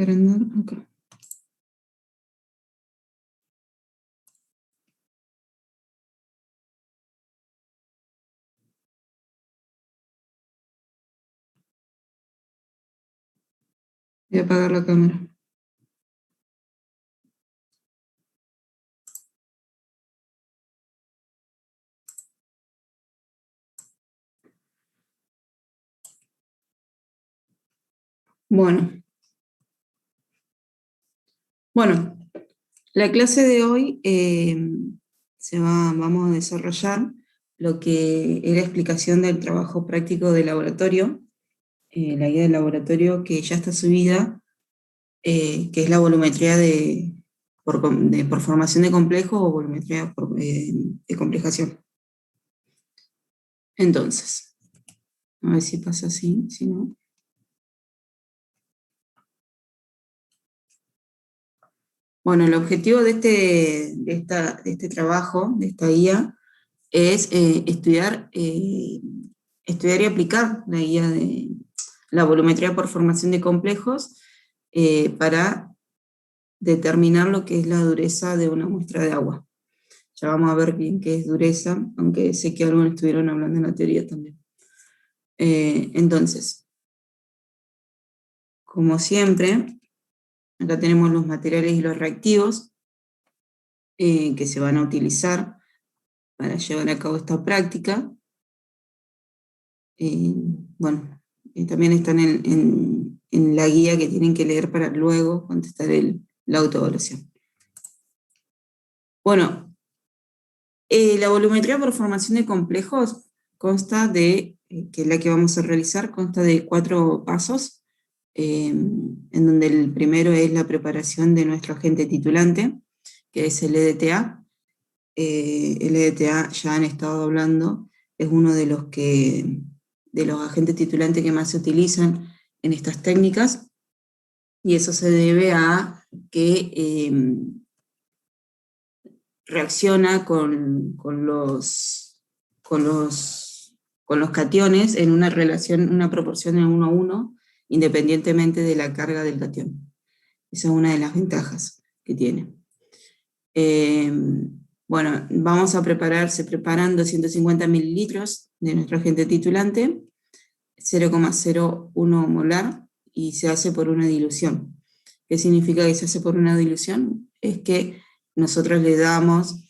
agrandar acá. Voy a apagar la cámara. Bueno, la clase de hoy vamos a desarrollar lo que es la explicación del trabajo práctico de laboratorio, la guía del laboratorio que ya está subida, que es la volumetría por formación de complejos o volumetría de complejación. Entonces, a ver si pasa así, si no. Bueno, el objetivo de este trabajo, de esta guía, es estudiar y aplicar la guía de la volumetría por formación de complejos para determinar lo que es la dureza de una muestra de agua. Ya vamos a ver bien qué es dureza, aunque sé que algunos estuvieron hablando en la teoría también. Entonces, como siempre, acá tenemos los materiales y los reactivos que se van a utilizar para llevar a cabo esta práctica. Bueno, también están en la guía que tienen que leer para luego contestar la autoevaluación. Bueno, la volumetría por formación de complejos consta de, que es la que vamos a realizar, consta de 4 pasos, en donde el primero es la preparación de nuestro agente titulante, que es el EDTA. El EDTA, ya han estado hablando, es uno de los agentes titulantes que más se utilizan en estas técnicas, y eso se debe a que reacciona con los cationes en una relación, una proporción de 1 a 1, independientemente de la carga del catión. Esa es una de las ventajas que tiene. Bueno, se preparan 250 mililitros de nuestro agente titulante, 0,01 molar, y se hace por una dilución. ¿Qué significa que se hace por una dilución? Es que nosotros le damos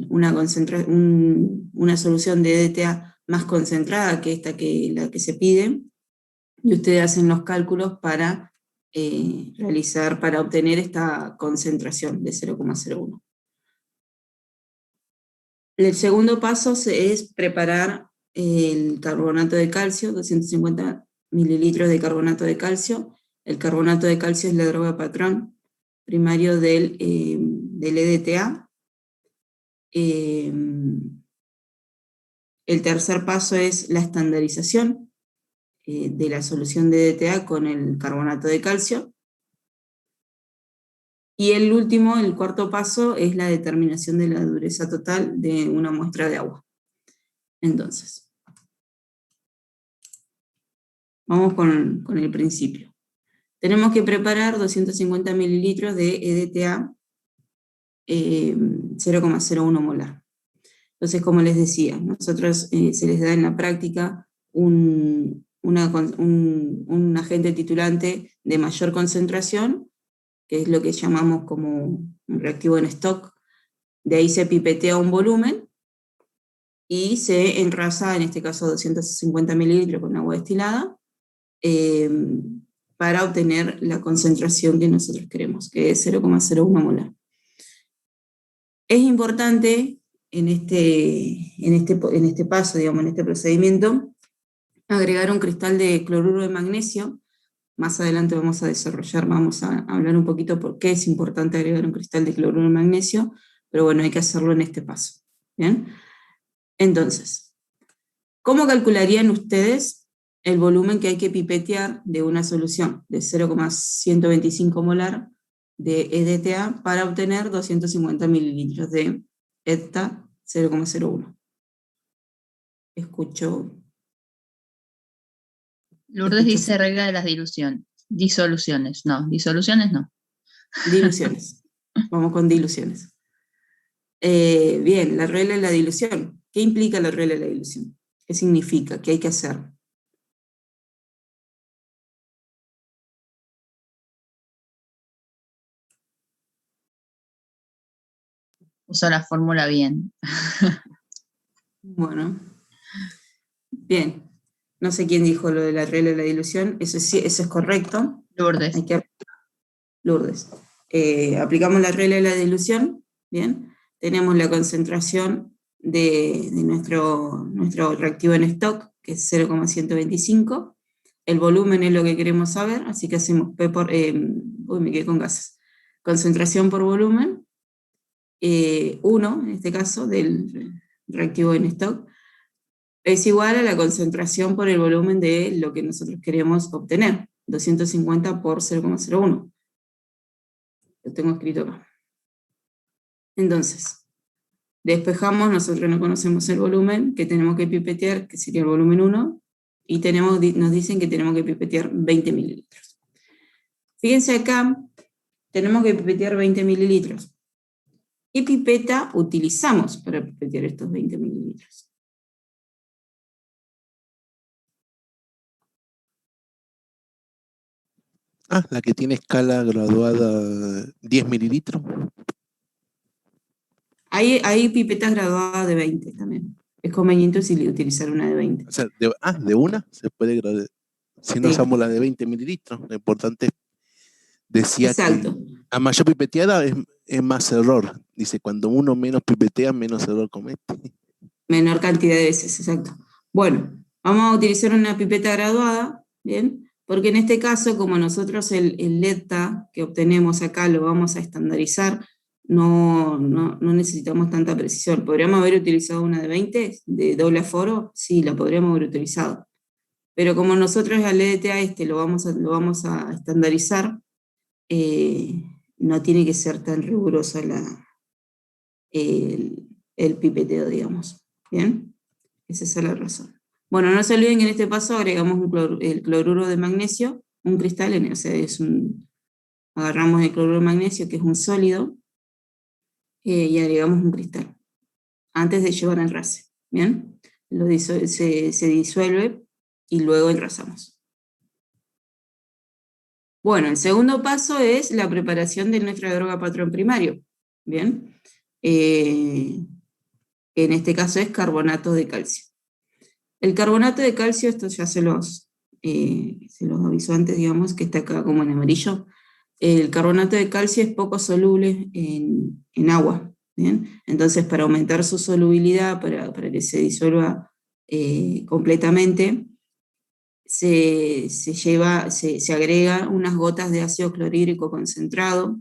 una solución de EDTA más concentrada que la que se pide, y ustedes hacen los cálculos para para obtener esta concentración de 0,01. El segundo paso es preparar el carbonato de calcio, 250 mililitros de carbonato de calcio. El carbonato de calcio es la droga patrón primario del EDTA. El tercer paso es la estandarización de la solución de EDTA con el carbonato de calcio. Y el cuarto paso, es la determinación de la dureza total de una muestra de agua. Entonces, vamos con el principio. Tenemos que preparar 250 mililitros de EDTA 0,01 molar. Entonces, como les decía, nosotros se les da en la práctica un agente titulante de mayor concentración, que es lo que llamamos como un reactivo en stock. De ahí se pipetea un volumen y se enrasa, en este caso 250 mililitros con agua destilada, para obtener la concentración que nosotros queremos, que es 0,01 molar. Es importante en este paso, digamos, en este procedimiento, agregar un cristal de cloruro de magnesio. Más adelante vamos a hablar un poquito por qué es importante agregar un cristal de cloruro de magnesio, pero bueno, hay que hacerlo en este paso. ¿Bien? Entonces, ¿cómo calcularían ustedes el volumen que hay que pipetear de una solución de 0,125 molar de EDTA para obtener 250 mililitros de EDTA 0,01? Lourdes dice regla de la dilución. Disoluciones no. Diluciones. Vamos con diluciones. Bien, la regla de la dilución. ¿Qué implica la regla de la dilución? ¿Qué significa? ¿Qué hay que hacer? Uso la fórmula bien. Bueno, bien. No sé quién dijo lo de la regla de la dilución. Eso es correcto. Lourdes. Lourdes. Aplicamos la regla de la dilución. Bien. Tenemos la concentración de nuestro reactivo en stock, que es 0,125. El volumen es lo que queremos saber, así que hacemos P por... me quedé con gases. Concentración por volumen. 1, en este caso, del reactivo en stock, es igual a la concentración por el volumen de lo que nosotros queremos obtener, 250 por 0,01. Lo tengo escrito acá. Entonces, despejamos, nosotros no conocemos el volumen que tenemos que pipetear, que sería el volumen 1, y nos dicen que tenemos que pipetear 20 mililitros. Fíjense acá, tenemos que pipetear 20 mililitros. ¿Qué pipeta utilizamos para pipetear estos 20 mililitros? La que tiene escala graduada 10 mililitros. Hay pipetas graduadas de 20 también. Es conveniente utilizar una de 20. O sea, de una se puede graduar. Si no usamos la de 20 mililitros, lo importante es, decía exacto, que a mayor pipeteada es más error. Dice, cuando uno menos pipetea, menos error comete. menor cantidad de veces, exacto. Bueno, vamos a utilizar una pipeta graduada, ¿bien? Porque en este caso, como nosotros el LEDTA que obtenemos acá lo vamos a estandarizar, no necesitamos tanta precisión. ¿Podríamos haber utilizado una de 20, de doble aforo? Sí, la podríamos haber utilizado. Pero como nosotros al LDTA lo vamos a estandarizar, no tiene que ser tan rigurosa el pipeteo, digamos. ¿Bien? Esa es la razón. Bueno, no se olviden que en este paso agregamos el cloruro de magnesio, un cristal, o sea, agarramos el cloruro de magnesio, que es un sólido, y agregamos un cristal, antes de llevar al enrase. ¿Bien? Se disuelve y luego enrasamos. Bueno, el segundo paso es la preparación de nuestra droga patrón primario. Bien, en este caso es carbonato de calcio. El carbonato de calcio, esto ya se los aviso antes, digamos, que está acá como en amarillo. El carbonato de calcio es poco soluble en agua. ¿Bien? Entonces, para aumentar su solubilidad, para que se disuelva completamente, se agrega unas gotas de ácido clorhídrico concentrado.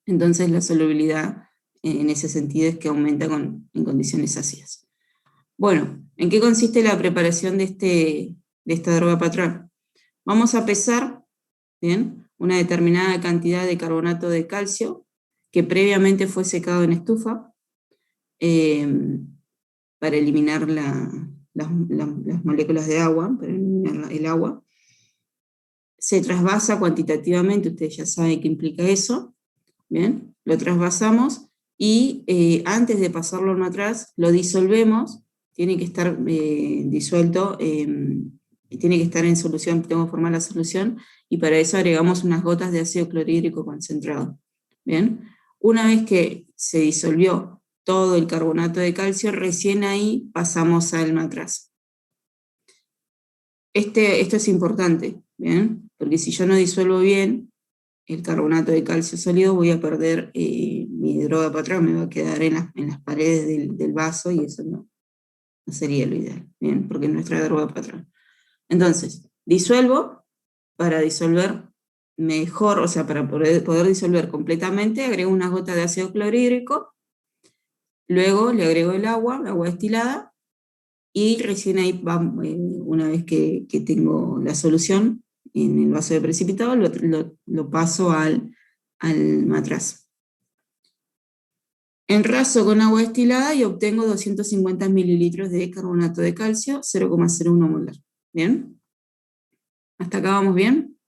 Entonces la solubilidad en ese sentido es que aumenta en condiciones ácidas. Bueno, ¿en qué consiste la preparación de esta droga patrón? Vamos a pesar, ¿bien?, una determinada cantidad de carbonato de calcio que previamente fue secado en estufa para eliminar las moléculas de agua, para eliminar el agua. Se trasvasa cuantitativamente, ustedes ya saben qué implica eso. Bien, lo trasvasamos y antes de pasarlo en atrás lo disolvemos, tiene que estar disuelto, tiene que estar en solución, tengo que formar la solución, y para eso agregamos unas gotas de ácido clorhídrico concentrado. Bien, una vez que se disolvió todo el carbonato de calcio, recién ahí pasamos al matraz. Esto es importante, ¿bien? Porque si yo no disuelvo bien el carbonato de calcio sólido, voy a perder mi droga patrón, me va a quedar en las paredes del vaso, y eso no sería lo ideal, ¿bien? Porque es nuestra droga patrón. Entonces, disuelvo, para disolver mejor, o sea, para poder disolver completamente, agrego unas gotas de ácido clorhídrico, luego le agrego el agua destilada, y recién ahí, una vez que tengo la solución en el vaso de precipitado, lo paso al matraz. Enraso con agua destilada y obtengo 250 mililitros de carbonato de calcio, 0,01 molar. ¿Bien? ¿Hasta acá vamos bien?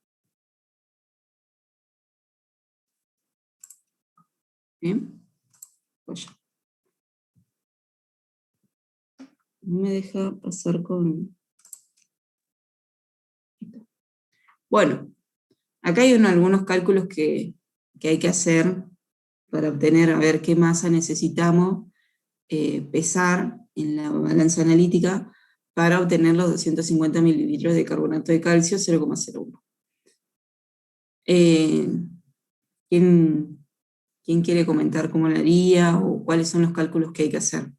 Bien, pues ya. No me deja pasar con... Bueno, acá hay algunos cálculos que hay que hacer para obtener, a ver qué masa necesitamos pesar en la balanza analítica para obtener los 250 mililitros de carbonato de calcio 0,01. ¿Quién quiere comentar cómo lo haría o cuáles son los cálculos que hay que hacer?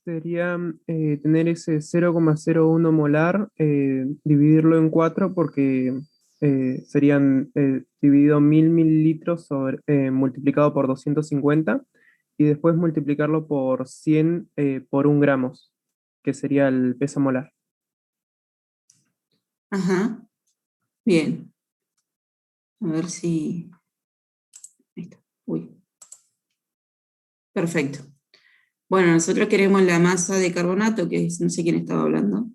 Sería tener ese 0,01 molar, dividirlo en 4 porque serían dividido 1000 mililitros multiplicado por 250 y después multiplicarlo por 100 por 1 gramos, que sería el peso molar. Ajá, bien. A ver si... Ahí está. Uy. Perfecto. Bueno, nosotros queremos la masa de carbonato, que es, no sé quién estaba hablando.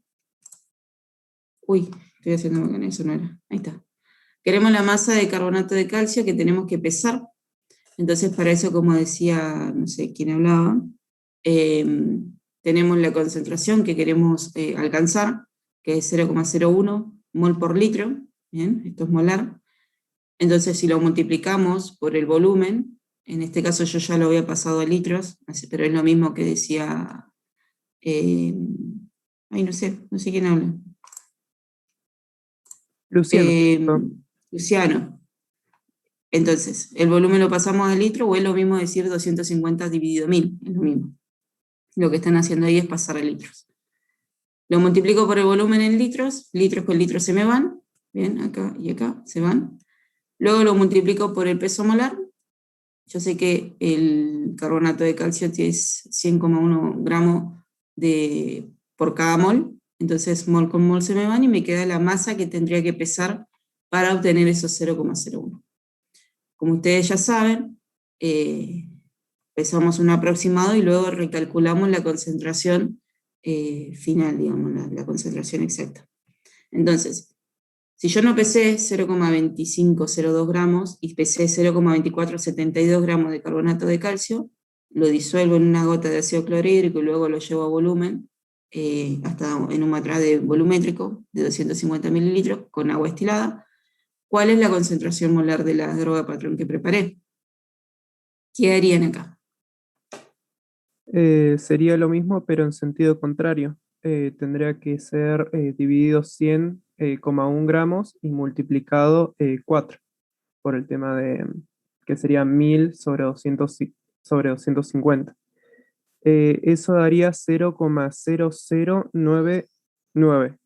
Uy, estoy haciendo con eso, no era. Ahí está. Queremos la masa de carbonato de calcio que tenemos que pesar. Entonces, para eso, como decía, no sé quién hablaba, tenemos la concentración que queremos alcanzar, que es 0,01 mol por litro. Bien, esto es molar. Entonces, si lo multiplicamos por el volumen, en este caso yo ya lo había pasado a litros, pero es lo mismo que decía... ay, no sé quién habla. Luciano. Luciano. Entonces, el volumen lo pasamos a litro, o es lo mismo decir 250 dividido 1000, es lo mismo. Lo que están haciendo ahí es pasar a litros. Lo multiplico por el volumen en litros con litros se me van, bien, acá y acá se van. Luego lo multiplico por el peso molar. Yo sé que el carbonato de calcio es 100,1 gramos por cada mol, entonces mol con mol se me van y me queda la masa que tendría que pesar para obtener esos 0,01. Como ustedes ya saben, pesamos un aproximado y luego recalculamos la concentración final, digamos, la concentración exacta. Entonces, si yo no pesé 0,2502 gramos y pesé 0,2472 gramos de carbonato de calcio, lo disuelvo en una gota de ácido clorhídrico y luego lo llevo a volumen, hasta en un matrade volumétrico de 250 mililitros con agua estilada. ¿Cuál es la concentración molar de la droga patrón que preparé? ¿Qué harían acá? Sería lo mismo, pero en sentido contrario. Tendría que ser dividido 100,1 gramos y multiplicado 4 por el tema de que sería 1000 sobre 250. Eso daría 0,0099.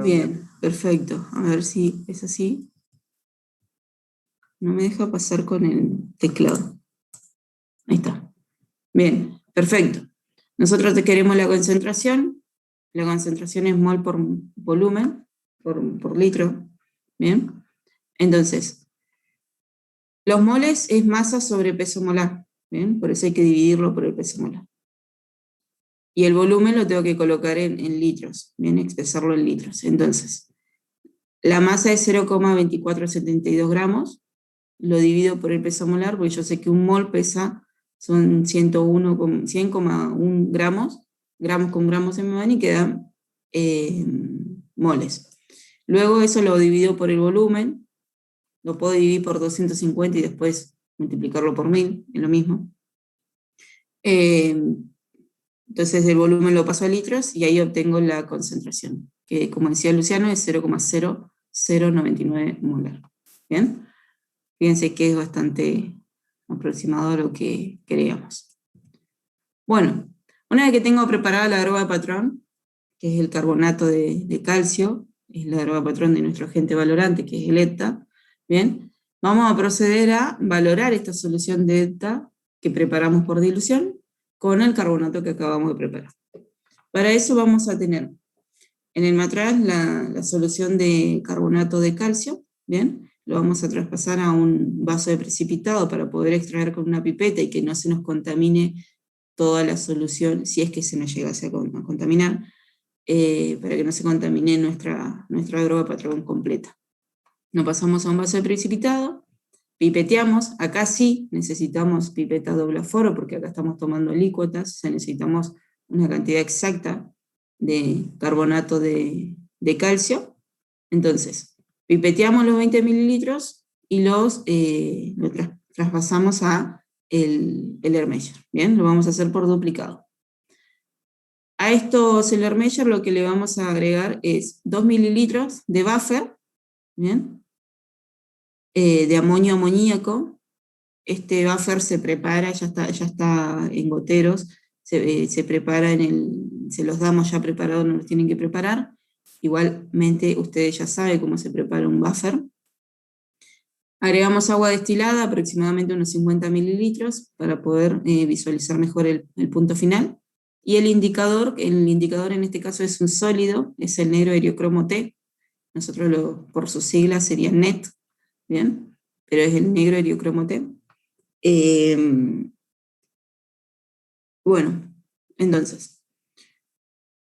Bien, perfecto. A ver si es así. No me deja pasar con el teclado. Ahí está. Bien, perfecto. Nosotros queremos la concentración. La concentración es mol por volumen, por litro. Bien. Entonces, los moles es masa sobre peso molar. Bien, por eso hay que dividirlo por el peso molar. Y el volumen lo tengo que colocar en litros. Bien, expresarlo en litros. Entonces, la masa es 0,2472 gramos. Lo divido por el peso molar, porque yo sé que un mol pesa, son 100,1 gramos, gramos con gramos se me van y quedan moles. Luego eso lo divido por el volumen, lo puedo dividir por 250 y después multiplicarlo por 1000, es lo mismo. Entonces el volumen lo paso a litros y ahí obtengo la concentración, que como decía Luciano es 0,0099 molar. ¿Bien? Fíjense que es bastante aproximado a lo que queríamos. Bueno, una vez que tengo preparada la droga patrón, que es el carbonato de calcio, es la droga patrón de nuestro agente valorante, que es el ETA, ¿bien? Vamos a proceder a valorar esta solución de ETA que preparamos por dilución con el carbonato que acabamos de preparar. Para eso vamos a tener en el matraz la solución de carbonato de calcio, ¿bien? Lo vamos a traspasar a un vaso de precipitado para poder extraer con una pipeta y que no se nos contamine toda la solución, si es que se nos llegase a contaminar. para que no se contamine nuestra droga patrón completa. Nos pasamos a un vaso de precipitado, pipeteamos, acá sí necesitamos pipeta doble aforo, porque acá estamos tomando alícuotas, o sea, necesitamos una cantidad exacta de carbonato de calcio. Entonces, pipeteamos los 20 mililitros y lo traspasamos a el air measure, ¿bien? Lo vamos a hacer por duplicado. A estos el air measure lo que le vamos a agregar es 2 mililitros de buffer, ¿bien? De amonio amoníaco. Este buffer se prepara, ya está en goteros, se prepara se los damos ya preparados, no los tienen que preparar. Igualmente ustedes ya saben cómo se prepara un buffer. Agregamos agua destilada, aproximadamente unos 50 mililitros, para poder visualizar mejor el punto final. Y el indicador en este caso es un sólido, es el negro eriocromo T. Nosotros por sus siglas sería NET, ¿bien? Pero es el negro eriocromo T. Bueno, entonces,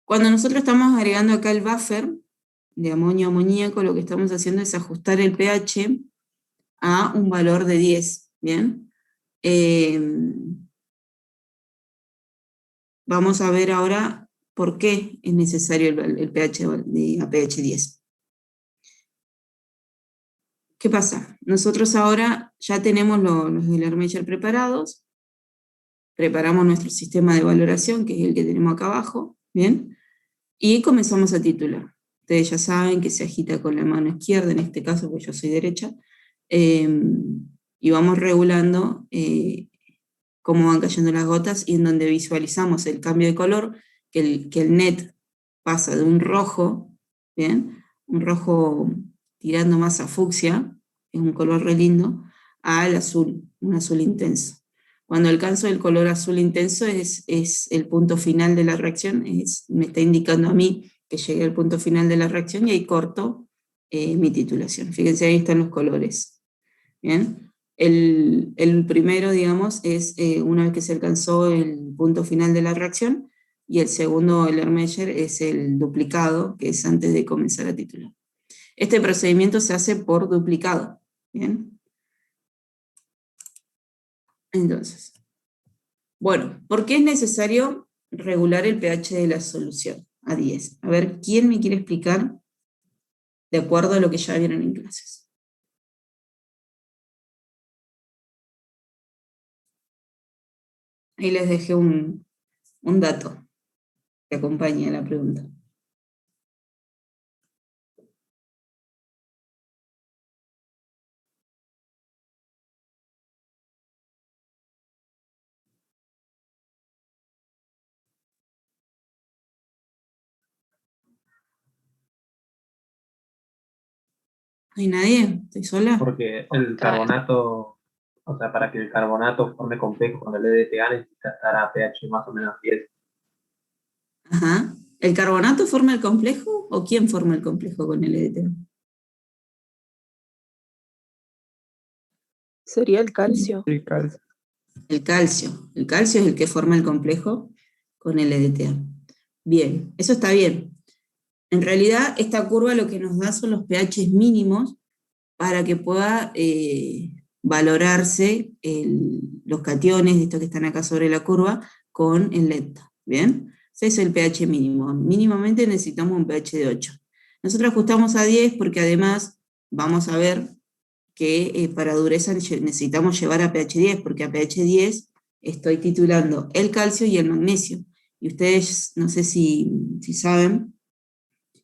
cuando nosotros estamos agregando acá el buffer de amonio amoníaco, lo que estamos haciendo es ajustar el pH a un valor de 10, ¿bien? Vamos a ver ahora por qué es necesario el pH a pH 10. ¿Qué pasa? Nosotros ahora ya tenemos los del air measure preparados, preparamos nuestro sistema de valoración, que es el que tenemos acá abajo, ¿bien? Y comenzamos a titular. Ustedes ya saben que se agita con la mano izquierda, en este caso, porque yo soy derecha, y vamos regulando cómo van cayendo las gotas, y en donde visualizamos el cambio de color, que el net pasa de un rojo, ¿bien? Un rojo tirando más a fucsia, es un color re lindo, al azul, un azul intenso. Cuando alcanzo el color azul intenso es el punto final de la reacción, me está indicando a mí que llegué al punto final de la reacción, y ahí corto mi titulación. Fíjense, ahí están los colores. ¿Bien? El primero, digamos, es una vez que se alcanzó el punto final de la reacción, y el segundo, el air measure, es el duplicado, que es antes de comenzar a titular. Este procedimiento se hace por duplicado, ¿bien? Entonces, bueno, ¿por qué es necesario regular el pH de la solución a 10? A ver, ¿quién me quiere explicar de acuerdo a lo que ya vieron en clases? Ahí les dejé un dato que acompaña a la pregunta. ¿No hay nadie? ¿Estoy sola? Porque el carbonato, o sea, para que el carbonato forme complejo con el EDTA necesita estar a pH más o menos 10. Ajá. ¿El carbonato forma el complejo o quién forma el complejo con el EDTA? Sería el calcio. El calcio. El calcio. El calcio es el que forma el complejo con el EDTA. Bien, eso está bien. En realidad, esta curva lo que nos da son los pH mínimos para que pueda valorarse los cationes, estos que están acá sobre la curva, con el delta. ¿Bien? Ese es el pH mínimo. Mínimamente necesitamos un pH de 8. Nosotros ajustamos a 10 porque además vamos a ver que para dureza necesitamos llevar a pH 10, porque a pH 10 estoy titulando el calcio y el magnesio. Y ustedes, no sé si saben,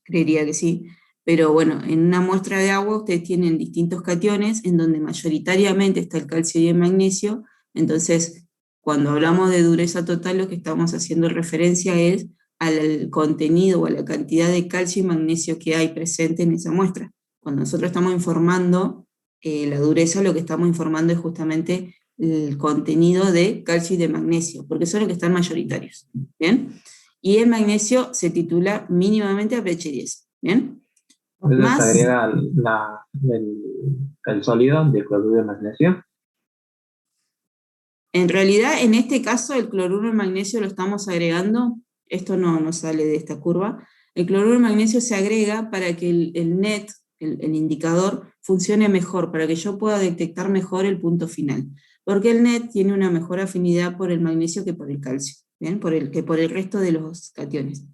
creería que sí, pero bueno, en una muestra de agua ustedes tienen distintos cationes en donde mayoritariamente está el calcio y el magnesio. Entonces, cuando hablamos de dureza total, lo que estamos haciendo referencia es al contenido o a la cantidad de calcio y magnesio que hay presente en esa muestra. Cuando nosotros estamos informando la dureza, lo que estamos informando es justamente el contenido de calcio y de magnesio, porque son los que están mayoritarios, ¿bien? Y el magnesio se titula mínimamente a pH 10, ¿bien? Entonces Más, se agrega el sólido de cloruro de magnesio. en realidad, en este caso, el cloruro de magnesio lo estamos agregando, esto no sale de esta curva, El cloruro de magnesio se agrega para que el NET, el indicador, funcione mejor, para que yo pueda detectar mejor el punto final. Porque el NET tiene una mejor afinidad por el magnesio que por el calcio, ¿bien? Que por el resto de los cationes.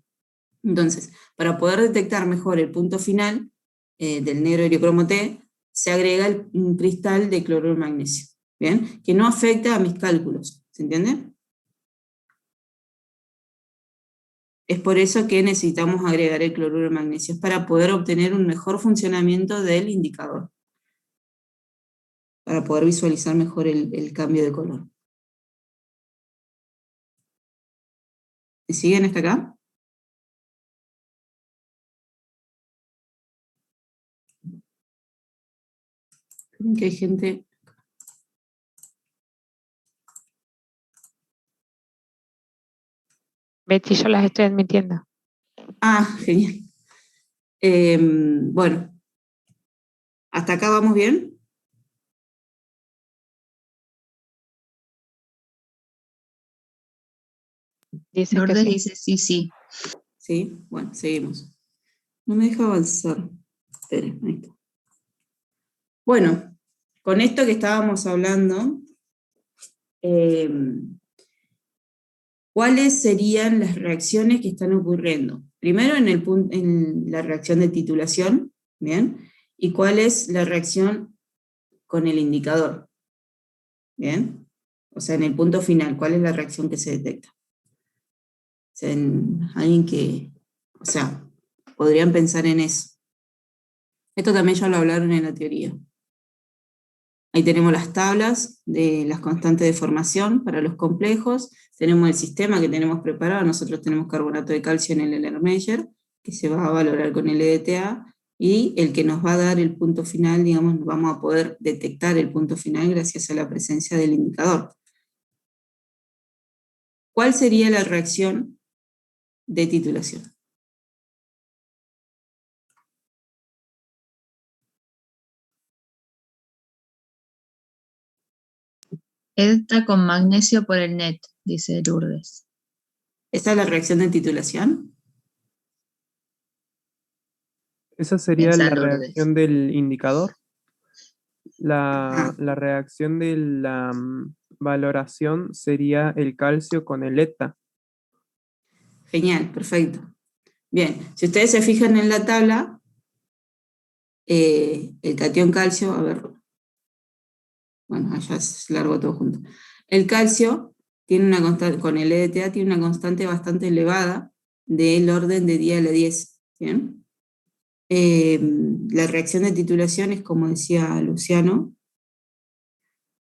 Entonces, para poder detectar mejor el punto final del negro heliocromo T, se agrega un cristal de cloruro de magnesio, ¿bien? Que no afecta a mis cálculos, ¿se entiende? Es por eso que necesitamos agregar el cloruro de magnesio, es para poder obtener un mejor funcionamiento del indicador, para poder visualizar mejor el cambio de color. ¿Me siguen hasta acá? Creo que hay gente... Betsy, yo las estoy admitiendo. Ah, genial. Bueno, ¿hasta acá vamos bien? Dice que Lourdes sí. dice sí, sí. Sí, bueno, seguimos. No me deja avanzar. Esperen, ahí está. Bueno, con esto que estábamos hablando, ¿cuáles serían las reacciones que están ocurriendo? Primero en la reacción de titulación, ¿bien? ¿Y cuál es la reacción con el indicador? ¿Bien? O sea, en el punto final, ¿cuál es la reacción que se detecta? O sea, alguien que, o sea, podrían pensar en eso. Esto también ya lo hablaron en la teoría. Ahí tenemos las tablas de las constantes de formación para los complejos, tenemos el sistema que tenemos preparado, nosotros tenemos carbonato de calcio en el Erlenmeyer, que se va a valorar con el EDTA, y el que nos va a dar el punto final, digamos, vamos a poder detectar el punto final gracias a la presencia del indicador. ¿Cuál sería la reacción de titulación? EDTA con magnesio por el NET, dice Lourdes. ¿Esta es la reacción de titulación? Esa sería Piensa la Lourdes. reacción del indicador. Ah. La reacción de la valoración sería el calcio con el ETA. Genial, perfecto. Bien, si ustedes se fijan en la tabla, el catión calcio, a ver, bueno, allá es largo todo junto. El calcio tiene una constante, con el EDTA tiene una constante bastante elevada del orden de 10 a la 10, ¿bien? La reacción de titulación es como decía Luciano,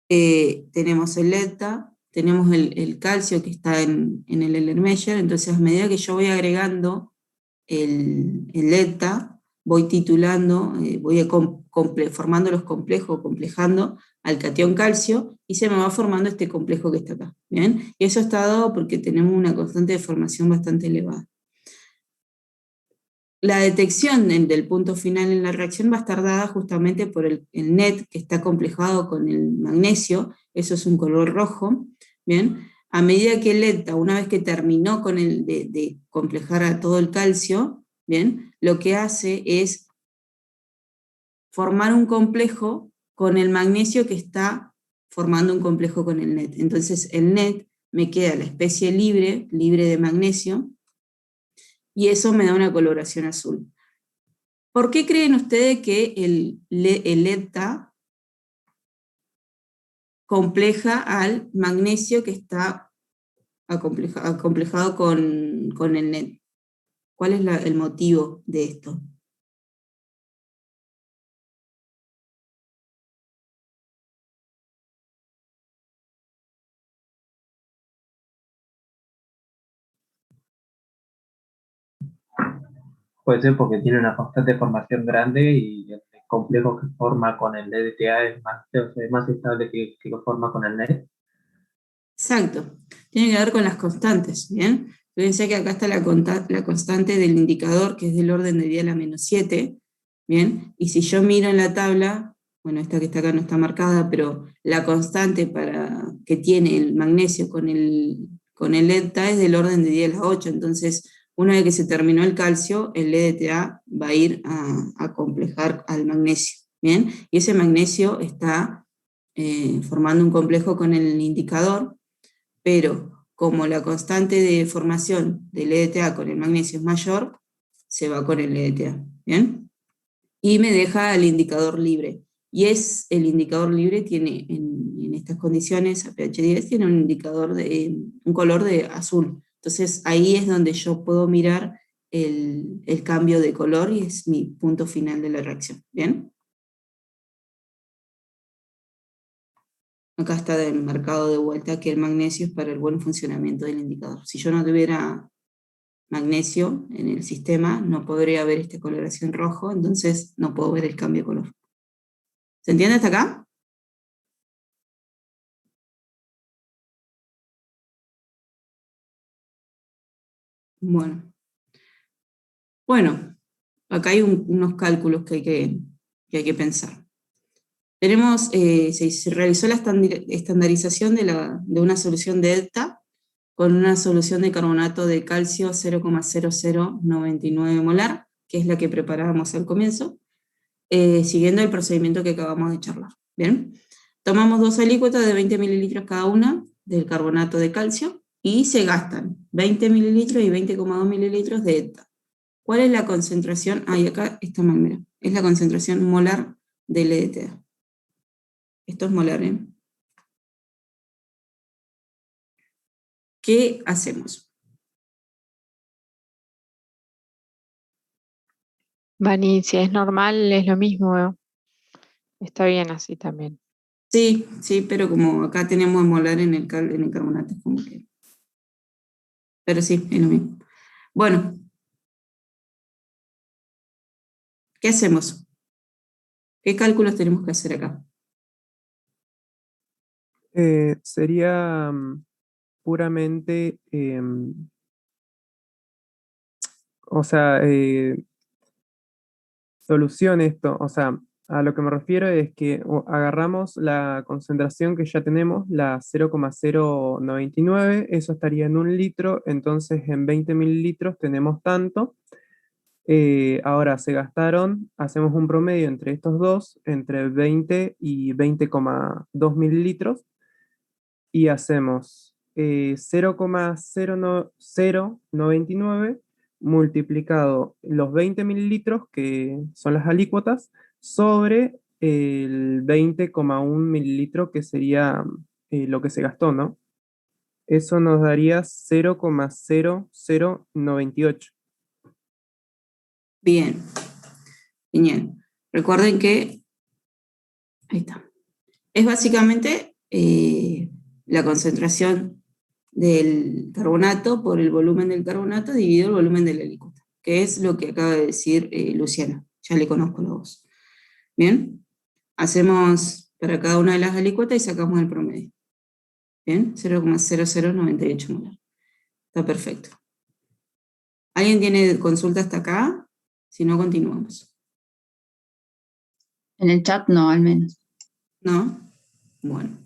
tenemos el EDTA, tenemos el calcio que está en el Erlenmeyer, entonces a medida que yo voy agregando el EDTA, voy titulando, voy formando los complejos, complejando al catión calcio, y se me va formando este complejo que está acá, ¿bien? Y eso está dado porque tenemos una constante de formación bastante elevada. La detección del punto final en la reacción va a estar dada justamente por el NET, que está complejado con el magnesio, eso es un color rojo, ¿bien? A medida que el EDTA, una vez que terminó con de complejar a todo el calcio, ¿bien? Lo que hace es formar un complejo con el magnesio que está formando un complejo con el NET. Entonces el NET me queda la especie libre de magnesio, y eso me da una coloración azul. ¿Por qué creen ustedes que el EDTA compleja al magnesio que está acomplejado con el NET? ¿Cuál es el motivo de esto? Puede ser porque tiene una constante formación grande y el complejo que forma con el EDTA es más estable que lo forma con el NET. Exacto, tiene que ver con las constantes, ¿bien? Fíjense que acá está la constante del indicador, que es del orden de 10 a la menos 7, ¿bien? Y si yo miro en la tabla, bueno, esta que está acá no está marcada, pero la constante que tiene el magnesio con el EDTA es del orden de 10 a la 8, entonces Una vez que se terminó el calcio, el LDTA va a ir a complejar al magnesio, ¿bien? Y ese magnesio está formando un complejo con el indicador, pero como la constante de formación del LDTA con el magnesio es mayor, se va con el LDTA, ¿bien? Y me deja el indicador libre. Y el indicador libre tiene, en estas condiciones, a pH 10, tiene un indicador un color de azul. Entonces ahí es donde yo puedo mirar el cambio de color y es mi punto final de la reacción, ¿bien? Acá está marcado de vuelta que el magnesio es para el buen funcionamiento del indicador. Si yo no tuviera magnesio en el sistema, no podría ver esta coloración rojo, entonces no puedo ver el cambio de color. ¿Se entiende hasta acá? Bueno, acá hay unos cálculos que hay que pensar. Tenemos, se realizó la estandarización de una solución de delta con una solución de carbonato de calcio 0,0099 molar, que es la que preparábamos al comienzo, siguiendo el procedimiento que acabamos de charlar. ¿Bien? Tomamos 2 alícuotas de 20 mililitros cada una del carbonato de calcio y se gastan 20 mililitros y 20,2 mililitros de delta. ¿Cuál es la concentración? Ahí acá está mal, mira. Es la concentración molar del LDTA. Esto es molar, ¿eh? ¿Qué hacemos? Vani, si es normal, es lo mismo, ¿eh? Está bien así también. Sí, sí, pero como acá tenemos molar en el carbonato, es como que... Pero sí, es lo mismo. Bueno. ¿Qué hacemos? ¿Qué cálculos tenemos que hacer acá? Sería puramente, o sea, solución esto, o sea, a lo que me refiero es que agarramos la concentración que ya tenemos, la 0,099, eso estaría en 1 litro, entonces en 20 mililitros tenemos tanto. Ahora se gastaron, hacemos un promedio entre estos dos, entre 20 y 20,2 mililitros, y hacemos 0,0099 multiplicado los 20 mililitros, que son las alícuotas, sobre el 20,1 mililitro, que sería lo que se gastó, ¿no? Eso nos daría 0,0098. Bien, genial. Recuerden que, ahí está, es básicamente la concentración del carbonato por el volumen del carbonato dividido el volumen de la alícuota, que es lo que acaba de decir Luciana, ya le conozco la voz. Bien, hacemos para cada una de las alícuotas y sacamos el promedio. Bien, 0,0098 molar. Está perfecto. ¿Alguien tiene consulta hasta acá? Si no, continuamos. En el chat no, al menos. ¿No? Bueno.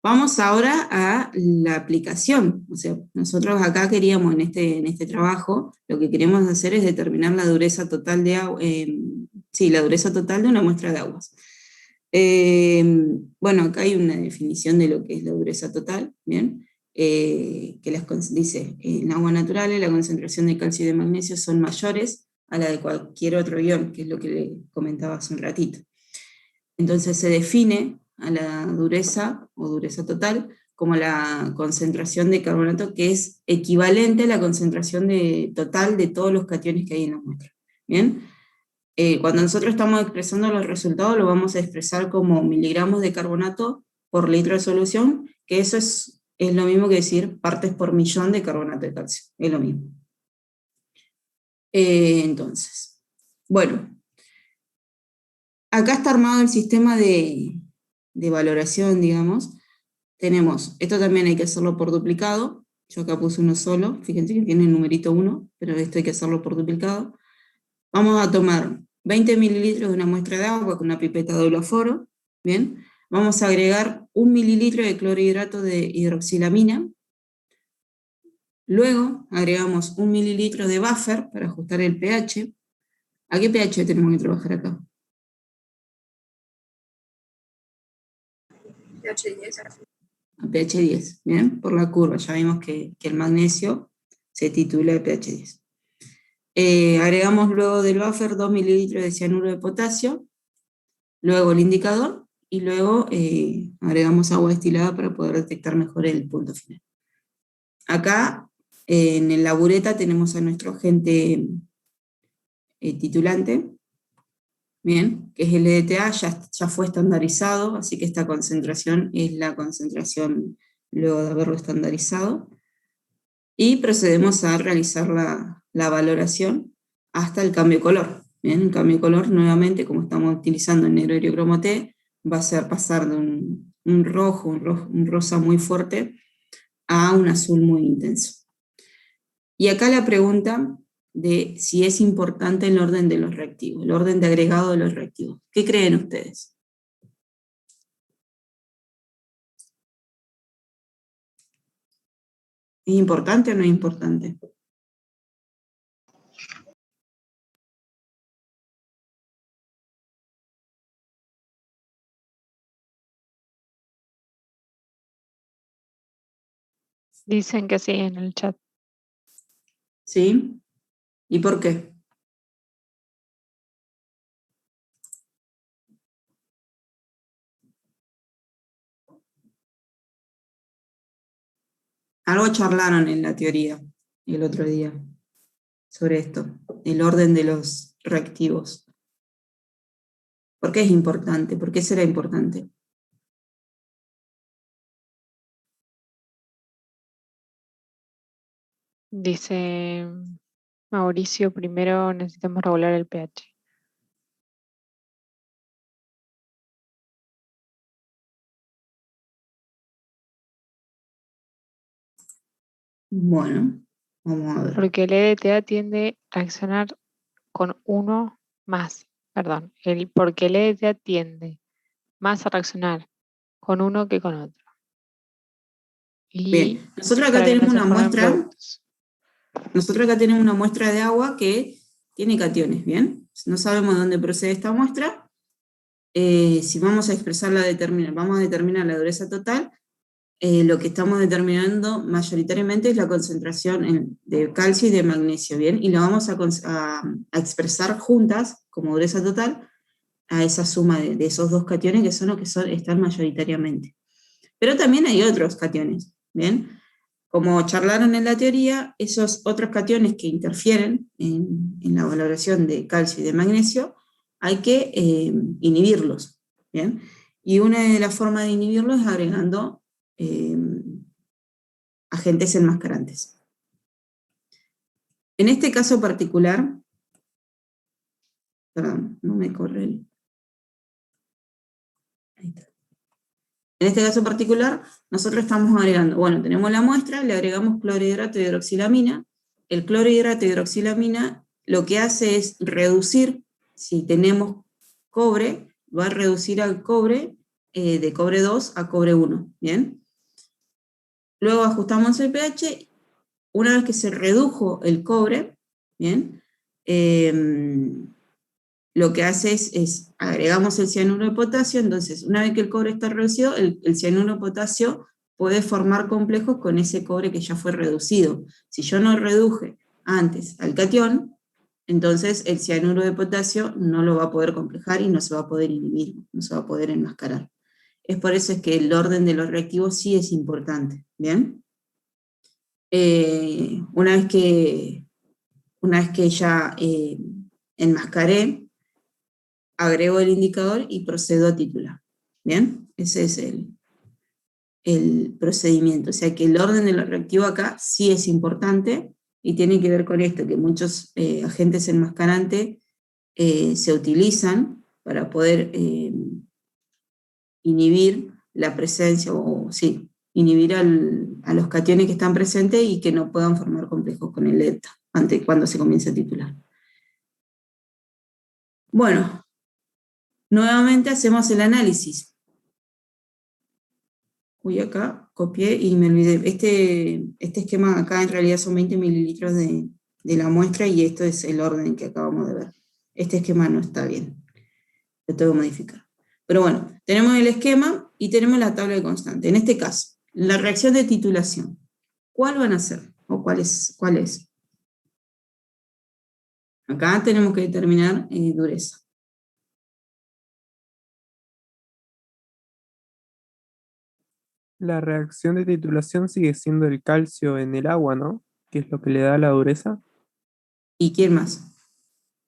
Vamos ahora a la aplicación. O sea, nosotros acá queríamos, en este trabajo, lo que queremos hacer es determinar la dureza total de agua, la dureza total de una muestra de aguas. Bueno, acá hay una definición de lo que es la dureza total, ¿bien? Que dice, en aguas naturales la concentración de calcio y de magnesio son mayores a la de cualquier otro ion, que es lo que le comentaba hace un ratito. Entonces se define a la dureza o dureza total como la concentración de carbonato que es equivalente a la concentración total de todos los cationes que hay en la muestra. ¿Bien? Cuando nosotros estamos expresando los resultados lo vamos a expresar como miligramos de carbonato por litro de solución, que eso es lo mismo que decir partes por millón de carbonato de calcio, es lo mismo. Entonces, bueno, acá está armado el sistema de valoración, digamos. Tenemos, esto también hay que hacerlo por duplicado, yo acá puse uno solo, fíjense que tiene el numerito 1, pero esto hay que hacerlo por duplicado. Vamos a tomar 20 mililitros de una muestra de agua con una pipeta de oloforo, ¿bien? Vamos a agregar 1 mililitro de clorhidrato de hidroxilamina, Luego agregamos 1 mililitro de buffer para ajustar el pH. ¿A qué pH tenemos que trabajar acá? pH 10. A pH 10, ¿bien? Por la curva, ya vimos que el magnesio se titula de pH 10. Agregamos luego del buffer 2 mililitros de cianuro de potasio, luego el indicador, y luego agregamos agua destilada para poder detectar mejor el punto final. Acá, en la bureta, tenemos a nuestro agente titulante, bien, que es el EDTA, ya fue estandarizado, así que esta concentración es la concentración luego de haberlo estandarizado, y procedemos a realizar la valoración hasta el cambio de color. Bien, el cambio de color, nuevamente, como estamos utilizando el negro eriocromo T, va a ser pasar de un rojo, un rosa muy fuerte, a un azul muy intenso. Y acá la pregunta de si es importante el orden de los reactivos, el orden de agregado de los reactivos. ¿Qué creen ustedes? ¿Es importante o no es importante? Dicen que sí en el chat. ¿Sí? ¿Y por qué? Algo charlaron en la teoría el otro día sobre esto, el orden de los reactivos. ¿Por qué es importante? ¿Por qué será importante? Dice Mauricio, primero necesitamos regular el pH. Bueno, vamos a ver. Porque el EDTA tiende a reaccionar con uno más. Perdón, porque el EDTA tiende más a reaccionar con uno que con otro. Y Bien, nosotros acá para que no tenemos se una formen muestra. productos. Nosotros acá tenemos una muestra de agua que tiene cationes, ¿bien? No sabemos de dónde procede esta muestra. Si vamos a expresarla, vamos a determinar la dureza total, lo que estamos determinando mayoritariamente es la concentración de calcio y de magnesio, ¿bien? Y la vamos a expresar juntas, como dureza total, a esa suma de esos dos cationes que son los que están mayoritariamente. Pero también hay otros cationes, ¿bien? Como charlaron en la teoría, esos otros cationes que interfieren en la valoración de calcio y de magnesio, hay que inhibirlos, ¿bien? Y una de las formas de inhibirlos es agregando agentes enmascarantes. En este caso particular, perdón, no me corre el... Ahí está. En este caso particular, nosotros estamos agregando, bueno, tenemos la muestra, le agregamos clorhidrato de hidroxilamina. El clorhidrato de hidroxilamina lo que hace es reducir, si tenemos cobre, va a reducir al cobre de cobre 2 a cobre 1, ¿bien? Luego ajustamos el pH, una vez que se redujo el cobre, ¿bien? Lo que hace es agregamos el cianuro de potasio, entonces una vez que el cobre está reducido, el cianuro de potasio puede formar complejos con ese cobre que ya fue reducido. Si yo no reduje antes al catión, entonces el cianuro de potasio no lo va a poder complejar y no se va a poder inhibir, no se va a poder enmascarar. Es por eso es que el orden de los reactivos sí es importante, ¿bien? Una vez que ya enmascaré, agrego el indicador y procedo a titular. ¿Bien? Ese es el procedimiento. O sea que el orden de los reactivos acá sí es importante y tiene que ver con esto, que muchos agentes enmascarantes se utilizan para poder inhibir la presencia, o sí, inhibir a los cationes que están presentes y que no puedan formar complejos con el EDTA cuando se comience a titular. Bueno, nuevamente hacemos el análisis. Uy, acá copié y me olvidé. Este esquema acá en realidad son 20 mililitros de la muestra y esto es el orden que acabamos de ver. Este esquema no está bien, lo tengo que modificar. Pero bueno, tenemos el esquema y tenemos la tabla de constante. En este caso, la reacción de titulación. ¿Cuál van a ser? ¿O cuál es? Acá tenemos que determinar dureza. La reacción de titulación sigue siendo el calcio en el agua, ¿no? Que es lo que le da la dureza. ¿Y quién más?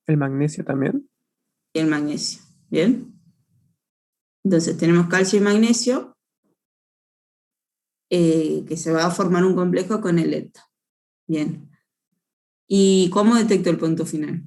El magnesio también. Y el magnesio. ¿Bien? Entonces tenemos calcio y magnesio, que se va a formar un complejo con el ETA. Bien. ¿Y cómo detecto el punto final?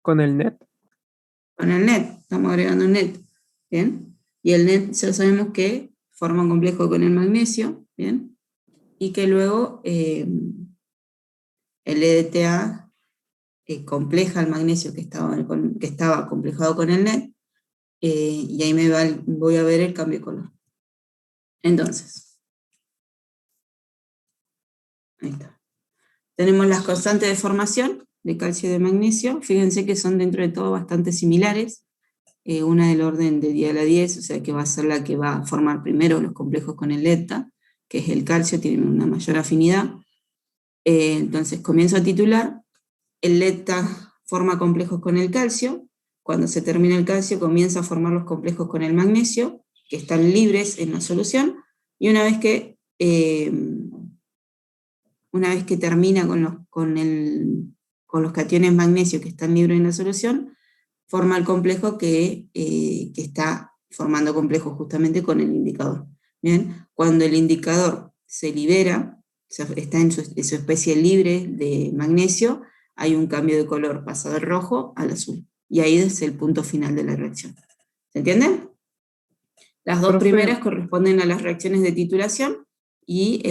Con el net. Con el NET, estamos agregando un NET. ¿Bien? Y el NET ya sabemos que forma un complejo con el magnesio, ¿bien? Y que luego el EDTA compleja el magnesio que estaba complejado con el NET, y ahí voy a ver el cambio de color. Entonces, ahí está. Tenemos las constantes de formación de calcio y de magnesio. Fíjense que son dentro de todo bastante similares. Una del orden de 10 a la 10, o sea que va a ser la que va a formar primero los complejos con el ETA, que es el calcio, tiene una mayor afinidad. Entonces comienzo a titular. El ETA forma complejos con el calcio. Cuando se termina el calcio, comienza a formar los complejos con el magnesio, que están libres en la solución, y una vez que termina con los cationes magnesio que están libres en la solución, forma el complejo que está formando complejos justamente con el indicador. ¿Bien? Cuando el indicador se libera, o sea, está en su especie libre de magnesio, hay un cambio de color, pasa del rojo al azul. Y ahí es el punto final de la reacción. ¿Se entiende? Las dos Profe, primeras corresponden a las reacciones de titulación y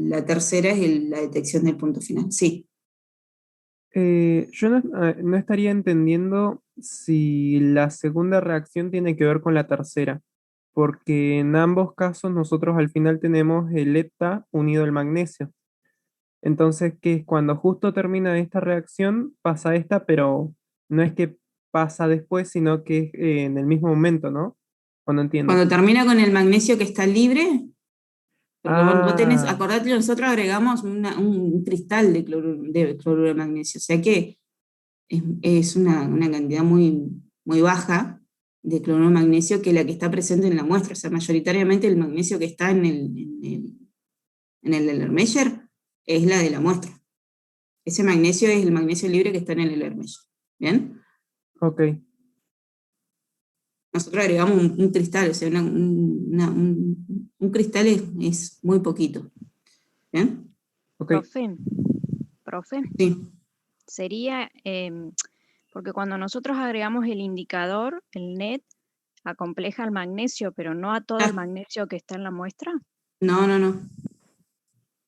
la tercera es la detección del punto final. Sí. yo no estaría entendiendo si la segunda reacción tiene que ver con la tercera, porque en ambos casos nosotros al final tenemos el ETA unido al magnesio. Entonces, que es cuando justo termina esta reacción, pasa esta, pero no es que pasa después, sino que es en el mismo momento, ¿no? O no entiendo. Cuando termina con el magnesio que está libre, porque vos tenés, Ah, acordate, nosotros agregamos un cristal de cloruro de magnesio, o sea que es una cantidad muy, muy baja de cloruro de magnesio que la que está presente en la muestra, o sea, mayoritariamente el magnesio que está en el Erlenmeyer es la de la muestra. Ese magnesio es el magnesio libre que está en el Erlenmeyer. ¿Bien? ok. Nosotros agregamos un cristal, o sea, un cristal es muy poquito. ¿Bien? Ok. Profe, Sí. sería, porque cuando nosotros agregamos el indicador, el NET, acompleja el magnesio, pero no a todo el magnesio que está en la muestra. No.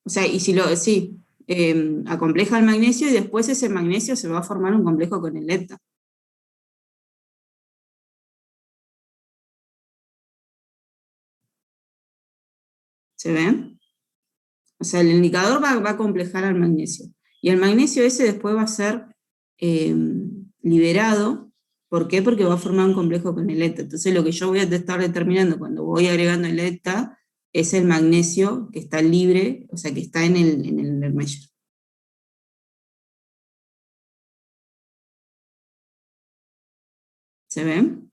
O sea, y sí, acompleja el magnesio y después ese magnesio se va a formar un complejo con el ETA. ¿Se ven? O sea, el indicador va a complejar al magnesio. Y el magnesio ese después va a ser liberado. ¿Por qué? Porque va a formar un complejo con el ETA. Entonces lo que yo voy a estar determinando cuando voy agregando el ETA es el magnesio que está libre, o sea, que está en el Erlenmeyer. ¿Se ven?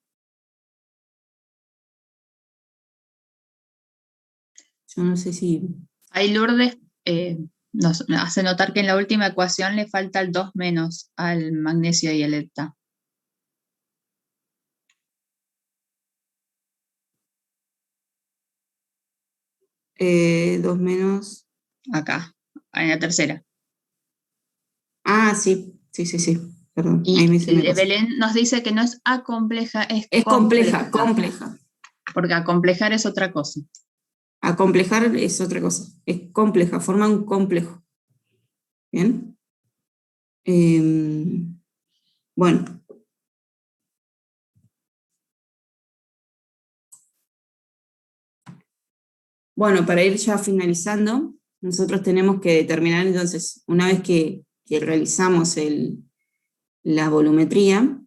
Yo no sé si... Ahí Lourdes nos hace notar que en la última ecuación le falta el 2 menos al magnesio y el ETA. Dos menos... Acá, en la tercera. Ah, sí. Perdón, Y ahí me hice una cosa. Belén nos dice que no es acompleja, es compleja, compleja. Porque acomplejar es otra cosa. Acomplejar es otra cosa. Es compleja, forma un complejo. ¿Bien? Bueno. Bueno, para ir ya finalizando, nosotros tenemos que determinar entonces, una vez que realizamos la volumetría,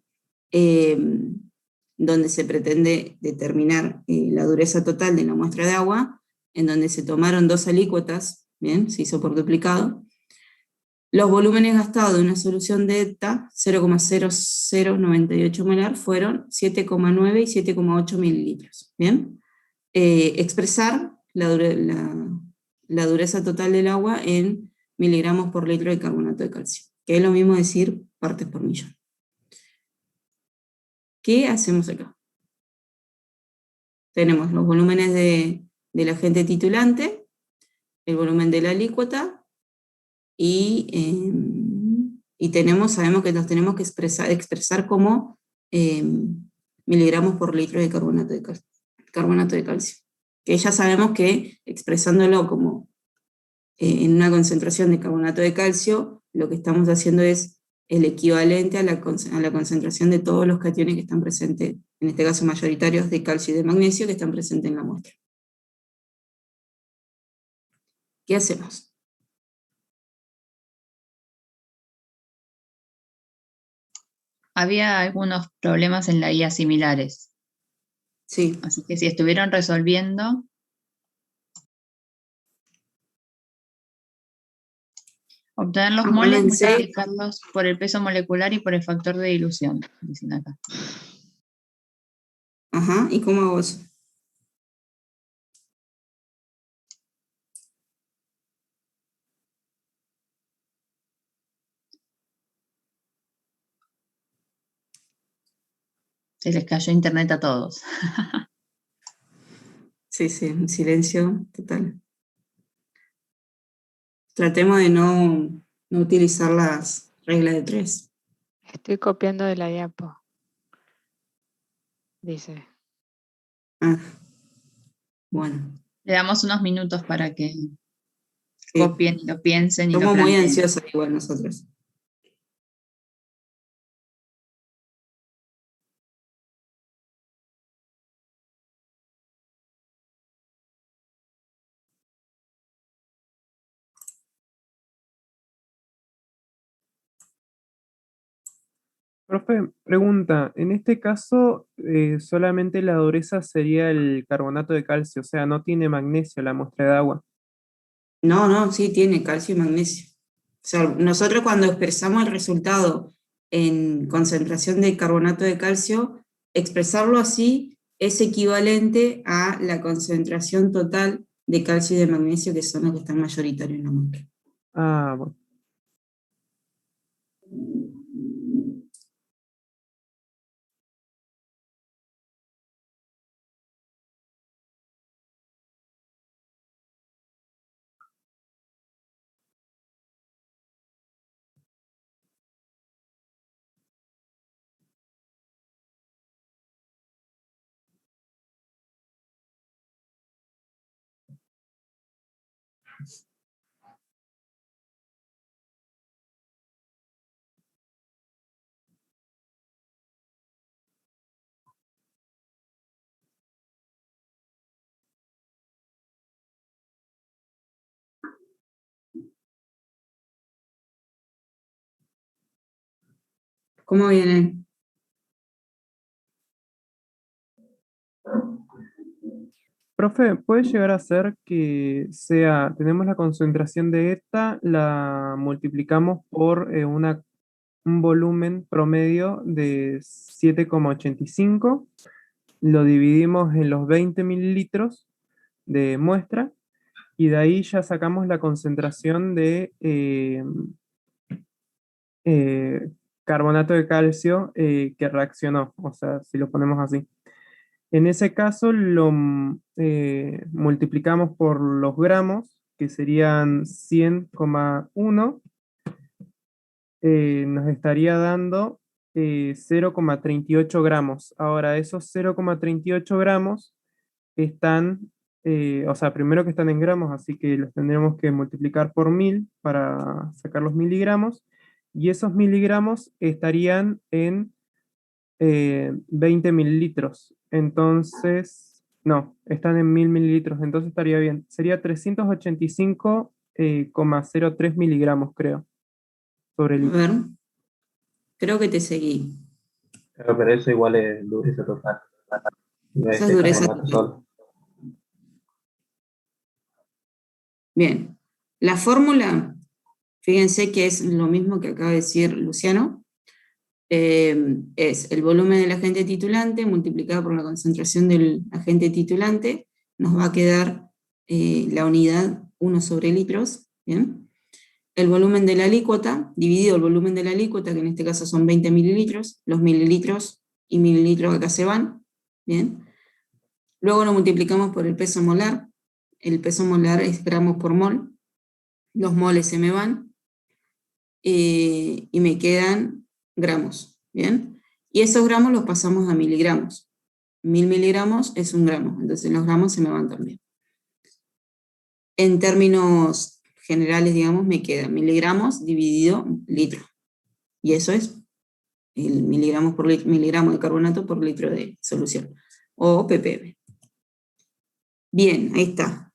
donde se pretende determinar la dureza total de la muestra de agua, en donde se tomaron 2 alícuotas, ¿bien? Se hizo por duplicado. Los volúmenes gastados de una solución de ETA, 0,0098 molar, fueron 7,9 y 7,8 mililitros, ¿bien? Expresar la dureza total del agua en miligramos por litro de carbonato de calcio, que es lo mismo decir partes por millón. ¿Qué hacemos acá? Tenemos los volúmenes del agente titulante, el volumen de la alícuota, y sabemos que nos tenemos que expresar como miligramos por litro de carbonato de calcio. Que ya sabemos que expresándolo como en una concentración de carbonato de calcio, lo que estamos haciendo es el equivalente a la concentración de todos los cationes que están presentes, en este caso mayoritarios de calcio y de magnesio, que están presentes en la muestra. ¿Qué hacemos? Había algunos problemas en la guía similares. Sí. Así que si estuvieron resolviendo, obtener los moles, multiplicarlos por el peso molecular y por el factor de dilución, dicen acá. Ajá, ¿y cómo hago eso? Se les cayó internet a todos. Sí, un silencio total. Tratemos de no utilizar las reglas de 3. Estoy copiando de la diapo. Dice. Bueno. Le damos unos minutos para que copien y lo piensen y lo Somos planteen. muy ansiosos igual nosotros. Profe, pregunta, en este caso solamente la dureza sería el carbonato de calcio, o sea, no tiene magnesio la muestra de agua. No, sí tiene calcio y magnesio. O sea, nosotros cuando expresamos el resultado en concentración de carbonato de calcio, expresarlo así es equivalente a la concentración total de calcio y de magnesio, que son los que están mayoritarios en la muestra. Ah, bueno. ¿Cómo viene? Profe, ¿puede llegar a ser que sea, tenemos la concentración de ETA, la multiplicamos por un volumen promedio de 7,85, lo dividimos en los 20 mililitros de muestra y de ahí ya sacamos la concentración de carbonato de calcio que reaccionó, o sea, si lo ponemos así. En ese caso lo multiplicamos por los gramos, que serían 100,1, nos estaría dando 0,38 gramos. Ahora, esos 0,38 gramos están, o sea, primero que están en gramos, así que los tendremos que multiplicar por 1000 para sacar los miligramos, y esos miligramos estarían en 20 mililitros. Entonces, no, están en 1000 mililitros, entonces estaría bien. Sería 385,03 miligramos, creo, sobre A litro. ver, creo que te seguí. Claro, pero eso igual es dureza total. No Esa es es dureza carbonato total. solo. Bien, la fórmula, fíjense que es lo mismo que acaba de decir Luciano, es el volumen del agente titulante multiplicado por la concentración del agente titulante, nos va a quedar la unidad 1 sobre litros, ¿bien? El volumen de la alícuota, dividido el volumen de la alícuota, que en este caso son 20 mililitros, los mililitros y mililitros acá se van, ¿bien? Luego lo multiplicamos por el peso molar, el peso molar es gramos por mol, los moles se me van, y me quedan gramos, ¿bien? Y esos gramos los pasamos a miligramos. 1000 miligramos es 1 gramo, entonces los gramos se me van también. En términos generales, digamos, me queda miligramos dividido litro. Y eso es el miligramos por litro, miligramo de carbonato por litro de solución, o ppm. Bien, ahí está.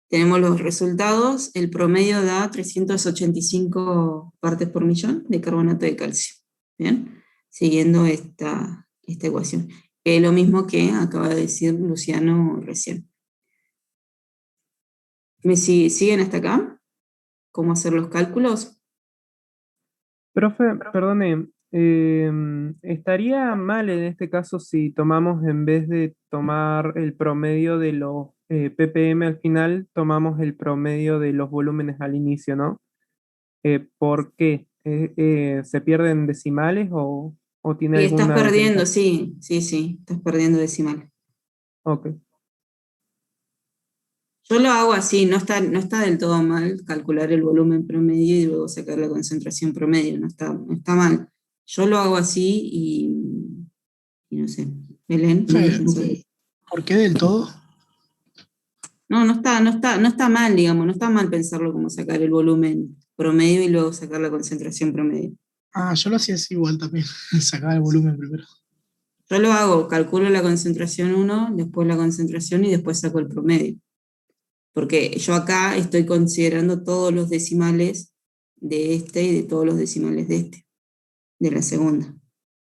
Tenemos los resultados, el promedio da 385 partes por millón de carbonato de calcio, ¿bien? Siguiendo esta ecuación, que es lo mismo que acaba de decir Luciano recién. ¿Me siguen hasta acá? ¿Cómo hacer los cálculos? Profe, perdone, estaría mal en este caso si tomamos, en vez de tomar el promedio de los ppm al final, tomamos el promedio de los volúmenes al inicio, ¿no? ¿Por qué? ¿Se pierden decimales o tiene Y estás alguna perdiendo, desventaja? sí, estás perdiendo decimales. Ok. Yo lo hago así, no está del todo mal calcular el volumen promedio y luego sacar la concentración promedio, no está mal. Yo lo hago así y no sé, Belén, ¿qué Profe, pensás? ¿por qué del todo? No está mal, digamos, no está mal pensarlo como sacar el volumen promedio y luego sacar la concentración promedio. Ah, yo lo hacía así igual también, sacaba el volumen primero. Yo lo hago, calculo la concentración 1, después la concentración y después saco el promedio. Porque yo acá estoy considerando todos los decimales de este y de todos los decimales de este, de la segunda.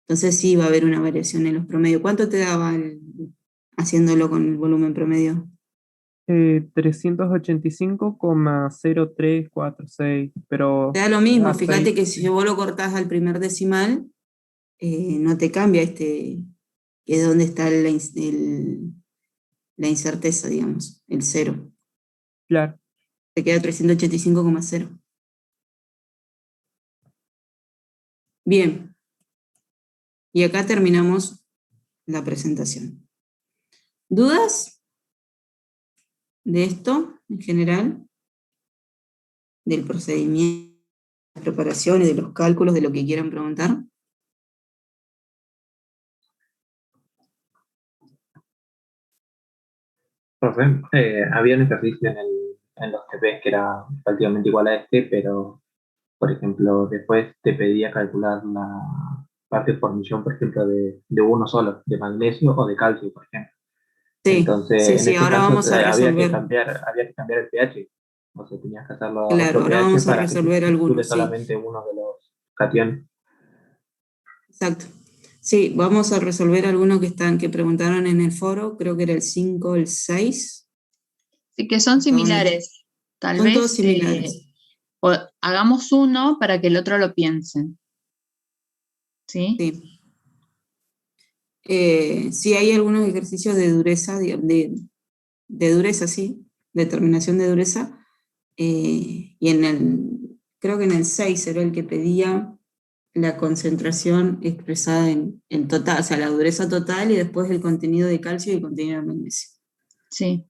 Entonces sí va a haber una variación en los promedios. ¿Cuánto te daba haciéndolo con el volumen promedio? 385,0346, pero Te da lo mismo, hasta fíjate ahí. que si vos lo cortás al primer decimal, no te cambia que es donde está la incerteza, digamos, el cero. Claro. Te queda 385,0. Bien. Y acá terminamos la presentación. ¿Dudas de esto en general? Del procedimiento, de las preparaciones, de los cálculos, de lo que quieran preguntar. Profe, había un ejercicio en los TPs que era prácticamente igual a este, pero, por ejemplo, después te pedía calcular la parte por millón, por ejemplo, de uno solo, de magnesio o de calcio, por ejemplo. Entonces, en Sí, este ahora caso vamos a resolver. había que cambiar el pH. O sea, tenías que hacerlo a Claro, otro ahora pH vamos a para que se resolver sustituya algunos, sí. solamente uno de los cationes. Exacto. Sí, vamos a resolver algunos que preguntaron en el foro, creo que era el 5, el 6. Sí, que son similares. Tal Son todos vez similares. hagamos uno para que el otro lo piensen. ¿Sí? Sí. Sí, hay algunos ejercicios de dureza, de dureza, sí, determinación de dureza, y creo que en el 6 era el que pedía la concentración expresada en total, o sea, la dureza total y después el contenido de calcio y el contenido de magnesio. Sí.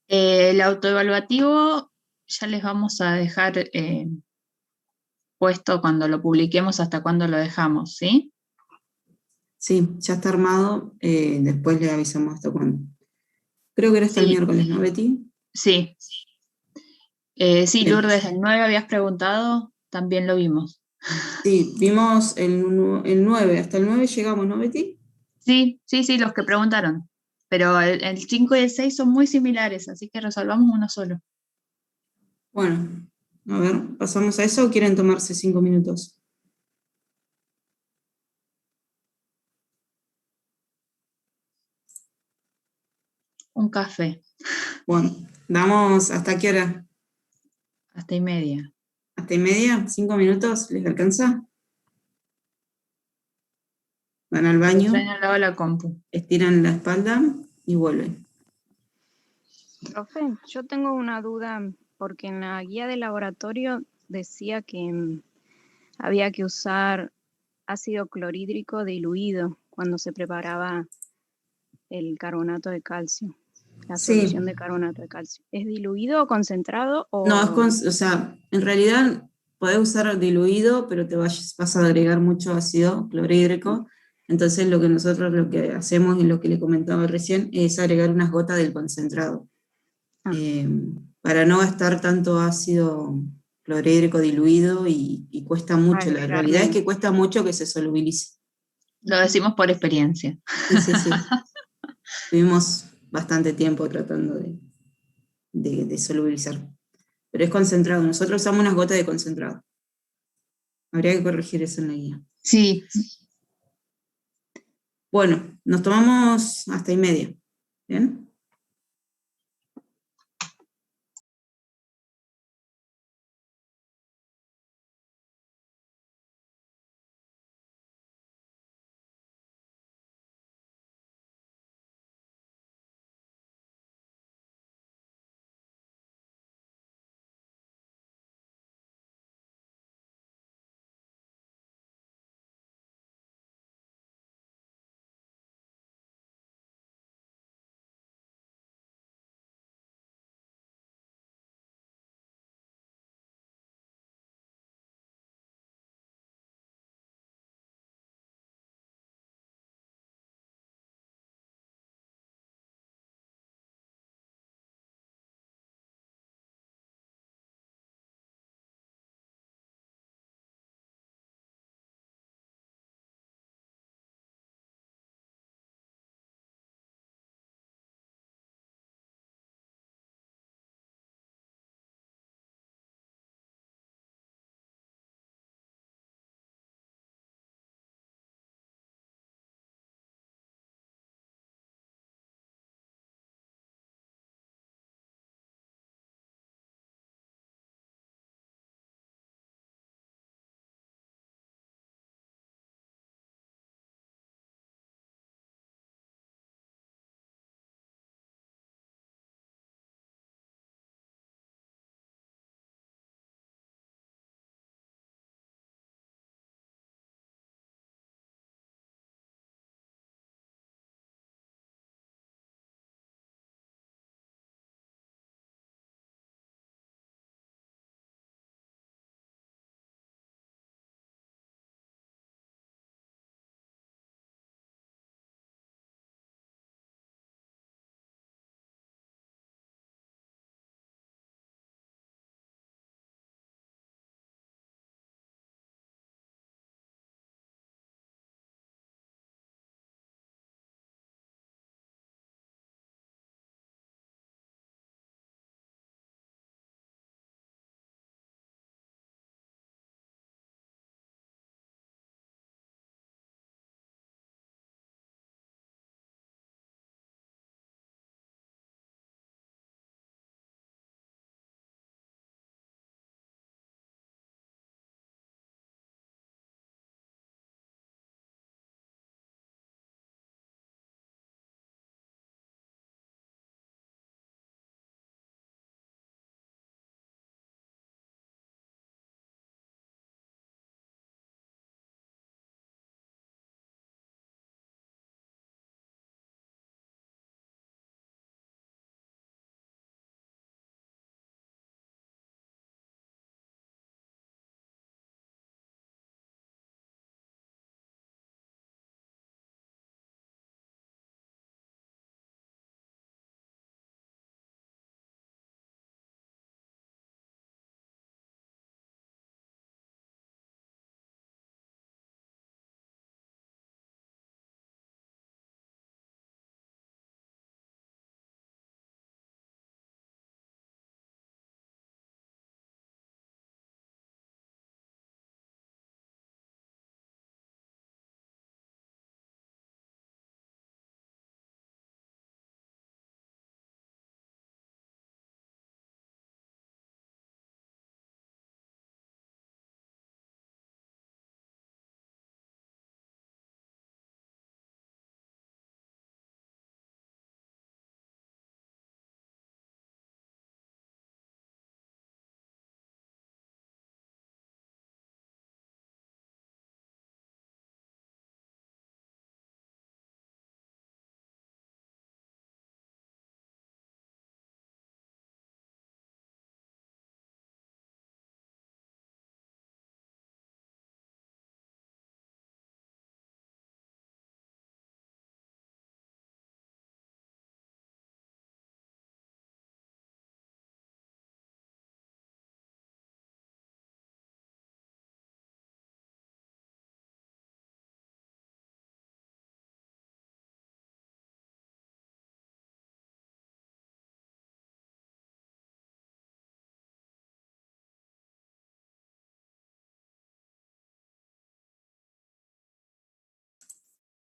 El autoevaluativo ya les vamos a dejar puesto cuando lo publiquemos hasta cuándo lo dejamos, ¿sí? Sí, ya está armado, después le avisamos hasta cuándo. Creo que era hasta el Sí, miércoles, ¿no, Betty? sí. Sí, Bien. Lourdes, el 9 habías preguntado, también lo vimos. Sí, vimos el 9, hasta el 9 llegamos, ¿no, Betty? Sí, sí, sí, los que preguntaron. Pero el 5 y el 6 son muy similares, así que resolvamos uno solo. Bueno, a ver, ¿pasamos a eso o quieren tomarse 5 minutos? Un café, Bueno, damos, ¿hasta qué hora? hasta y media. ¿Hasta y media? ¿5 minutos? ¿Les alcanza? Van al baño, Traen al lado de la compu. estiran la espalda y vuelven. Profe, yo tengo una duda porque en la guía de laboratorio decía que había que usar ácido clorhídrico diluido cuando se preparaba el carbonato de calcio, la Sí, solución de carbonato de calcio. ¿Es diluido o concentrado no, o o sea, en realidad podés usar diluido, pero vas a agregar mucho ácido clorhídrico. Entonces lo que hacemos y lo que le comentaba recién es agregar unas gotas del concentrado. eh, para no gastar tanto ácido clorhídrico diluido y cuesta mucho. La agregar realidad es menos? que cuesta mucho que se solubilice. Lo decimos por experiencia. Sí, sí, sí. Tuvimos bastante tiempo tratando de solubilizar. Pero es concentrado. Nosotros usamos unas gotas de concentrado. Habría que corregir eso en la guía. Sí, Bueno, nos tomamos hasta y media. ¿Bien?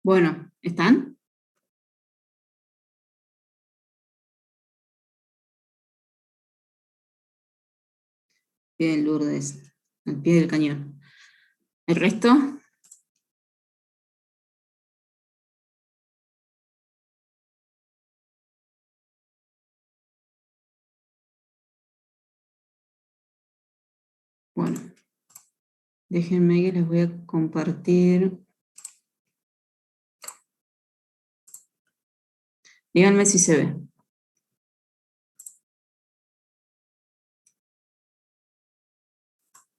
Bueno, ¿están? Bien, Lourdes, al pie del cañón. ¿El resto? Bueno, déjenme que les voy a compartir. Díganme si se ve.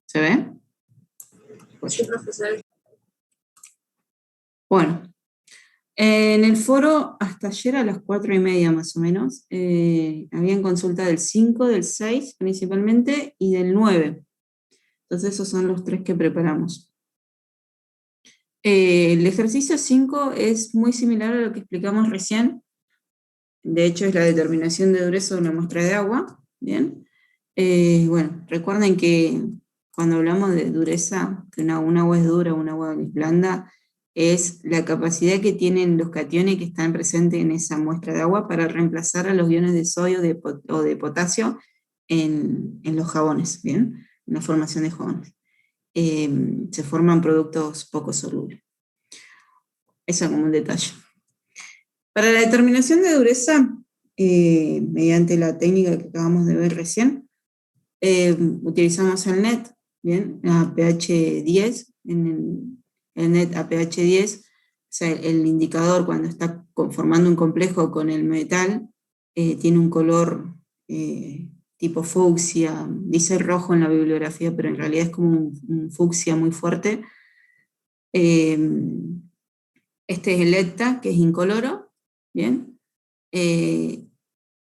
¿Se ve? Sí, profesor. Bueno, en el foro hasta ayer a las 4:30 más o menos, habían consulta del 5, del 6 principalmente, y del 9. Entonces esos son los 3 que preparamos. El ejercicio 5 es muy similar a lo que explicamos recién. De hecho, es la determinación de dureza de una muestra de agua. Bien. Bueno, recuerden que cuando hablamos de dureza, que un agua es dura, un agua es blanda, es la capacidad que tienen los cationes que están presentes en esa muestra de agua para reemplazar a los iones de sodio o de potasio en los jabones, ¿bien? En la formación de jabones. Se forman productos poco solubles. Eso como un detalle. Para la determinación de dureza, mediante la técnica que acabamos de ver recién, utilizamos el NET, ¿bien? A pH 10, en el NET a pH 10, o sea, el indicador cuando está conformando un complejo con el metal, tiene un color tipo fucsia, dice rojo en la bibliografía, pero en realidad es como un fucsia muy fuerte. Este es el ETA, que es incoloro, ¿bien? El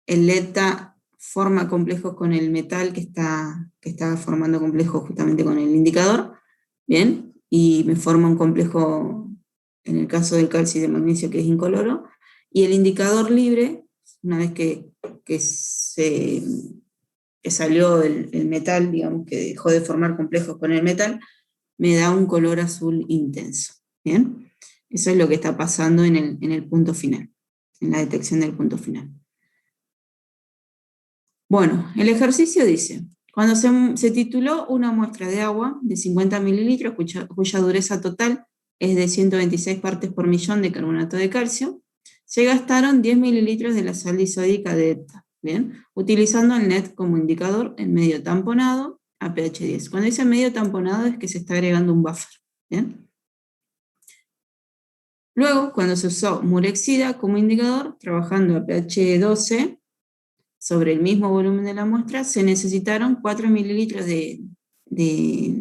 ETA forma complejos con el metal que está formando complejos justamente con el indicador, ¿bien? Y me forma un complejo, en el caso del calcio y de magnesio, que es incoloro, y el indicador libre, una vez que salió el metal, digamos que dejó de formar complejos con el metal, me da un color azul intenso, ¿bien? Eso es lo que está pasando en el punto final, en la detección del punto final. Bueno, el ejercicio dice, cuando se tituló una muestra de agua de 50 mililitros, cuya dureza total es de 126 partes por millón de carbonato de calcio, se gastaron 10 mililitros de la sal disódica de ETA, ¿bien? Utilizando el NET como indicador en medio tamponado a pH 10. Cuando dice medio tamponado es que se está agregando un buffer, ¿bien? Luego, cuando se usó murexida como indicador, trabajando a pH 12, sobre el mismo volumen de la muestra, se necesitaron 4 mililitros de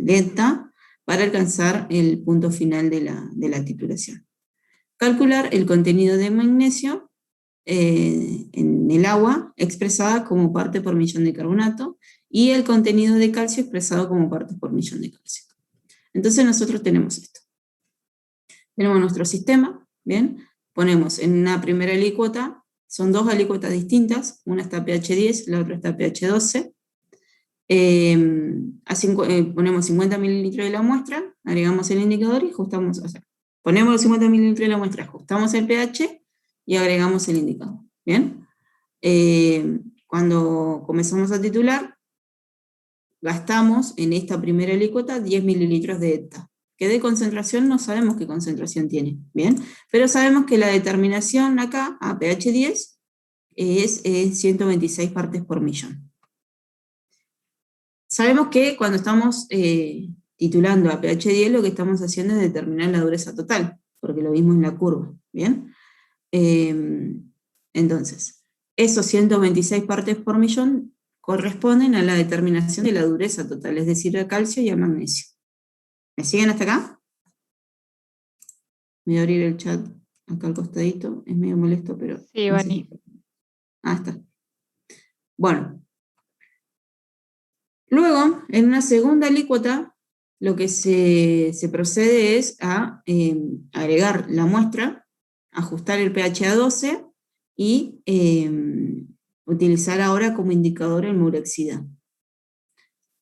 ETA para alcanzar el punto final de la titulación. Calcular el contenido de magnesio en el agua, expresada como parte por millón de carbonato, y el contenido de calcio expresado como parte por millón de calcio. Entonces nosotros tenemos esto. Tenemos nuestro sistema, ¿bien? Ponemos en una primera alícuota, son dos alícuotas distintas, una está a pH 10, la otra está a pH 12. Ponemos 50 mililitros de la muestra, agregamos el indicador y ajustamos, o sea, ponemos los 50 mililitros de la muestra, ajustamos el pH y agregamos el indicador, ¿bien? Cuando comenzamos a titular, gastamos en esta primera alícuota 10 mililitros de ETA, que de concentración no sabemos qué concentración tiene, ¿bien? Pero sabemos que la determinación acá, a pH 10, es 126 partes por millón. Sabemos que cuando estamos titulando a pH 10, lo que estamos haciendo es determinar la dureza total, porque lo vimos en la curva, ¿bien? Entonces, esos 126 partes por millón corresponden a la determinación de la dureza total, es decir, a calcio y a magnesio. ¿Me siguen hasta acá? Voy a abrir el chat acá al costadito, es medio molesto, pero... Sí, no sé Vani. Ah, está. Bueno. Luego, en una segunda alícuota, lo que se procede es a agregar la muestra, ajustar el pH a 12 y utilizar ahora como indicador el murexida.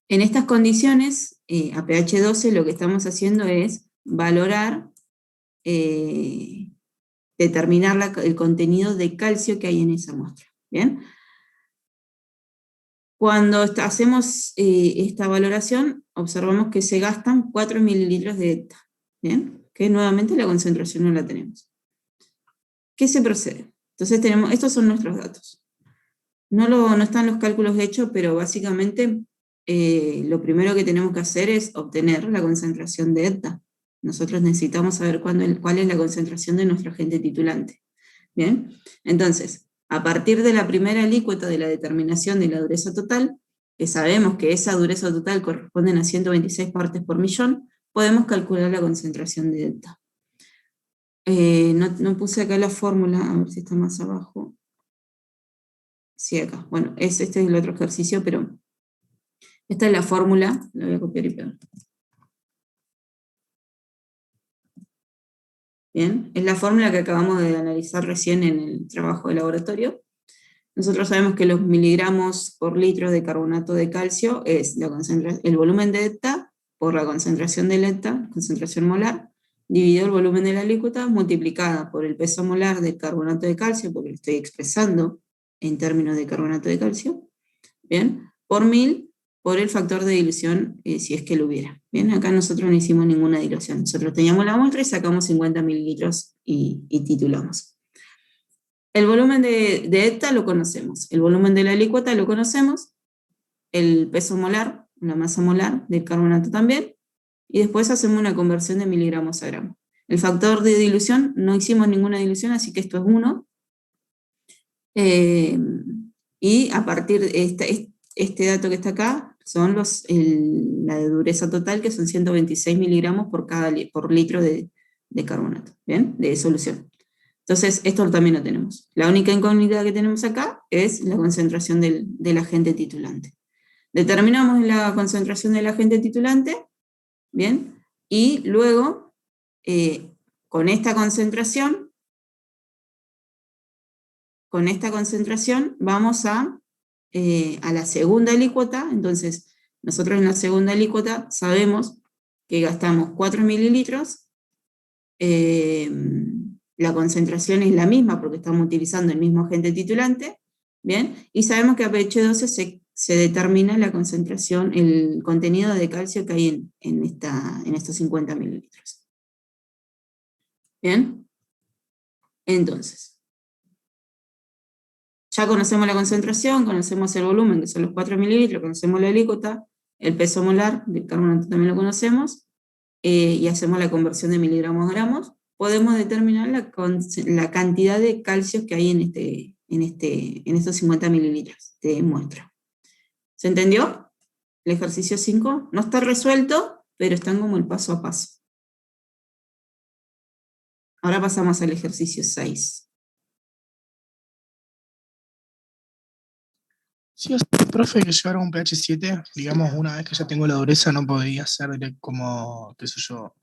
En estas condiciones, a pH 12 lo que estamos haciendo es valorar el determinar el contenido de calcio que hay en esa muestra. ¿Bien? Cuando hacemos esta valoración, observamos que se gastan 4 mililitros de ETA, ¿bien? Que nuevamente la concentración no la tenemos. ¿Qué se procede? Entonces estos son nuestros datos. No están los cálculos hechos, pero básicamente lo primero que tenemos que hacer es obtener la concentración de ETA. Nosotros necesitamos saber cuál es la concentración de nuestro agente titulante. ¿Bien? Entonces, a partir de la primera alícuota de la determinación de la dureza total, que sabemos que esa dureza total corresponde a 126 partes por millón, podemos calcular la concentración de delta. No puse acá la fórmula, a ver si está más abajo. Sí, acá. Bueno, este es el otro ejercicio, pero esta es la fórmula, la voy a copiar y pegar. Bien, es la fórmula que acabamos de analizar recién en el trabajo de laboratorio. Nosotros sabemos que los miligramos por litro de carbonato de calcio es el volumen de ETA por la concentración de ETA, concentración molar, dividido el volumen de la alícuota, multiplicada por el peso molar del carbonato de calcio, porque lo estoy expresando en términos de carbonato de calcio, ¿bien? Por 1000, por el factor de dilución, si es que lo hubiera. Bien, acá nosotros no hicimos ninguna dilución. Nosotros teníamos la muestra y sacamos 50 mililitros y titulamos. El volumen de ETA lo conocemos, el volumen de la alícuota lo conocemos, el peso molar, la masa molar del carbonato también, y después hacemos una conversión de miligramos a gramos. El factor de dilución, no hicimos ninguna dilución, así que esto es 1. Y a partir de este dato que está acá, son la de dureza total, que son 126 miligramos por litro de carbonato, ¿bien? De solución. Entonces, esto también lo tenemos. La única incógnita que tenemos acá es la concentración del agente titulante. Determinamos la concentración del agente titulante, ¿bien? Y luego, con esta concentración, vamos a la segunda alícuota. Entonces, nosotros en la segunda alícuota sabemos que gastamos 4 mililitros, la concentración es la misma porque estamos utilizando el mismo agente titulante, ¿bien? Y sabemos que a pH 12 se determina la concentración, el contenido de calcio que hay en estos 50 mililitros. ¿Bien? Entonces, ya conocemos la concentración, conocemos el volumen, que son los 4 mililitros, conocemos la alícuota, el peso molar del carbonato también lo conocemos, y hacemos la conversión de miligramos a gramos. Podemos determinar la cantidad de calcios que hay en estos 50 mililitros de muestra. ¿Se entendió? El ejercicio 5 no está resuelto, pero están como el paso a paso. Ahora pasamos al ejercicio 6. Sí, o sea, profe, que llevar un pH 7, digamos, una vez que ya tengo la dureza, no podría ser como, qué sé yo,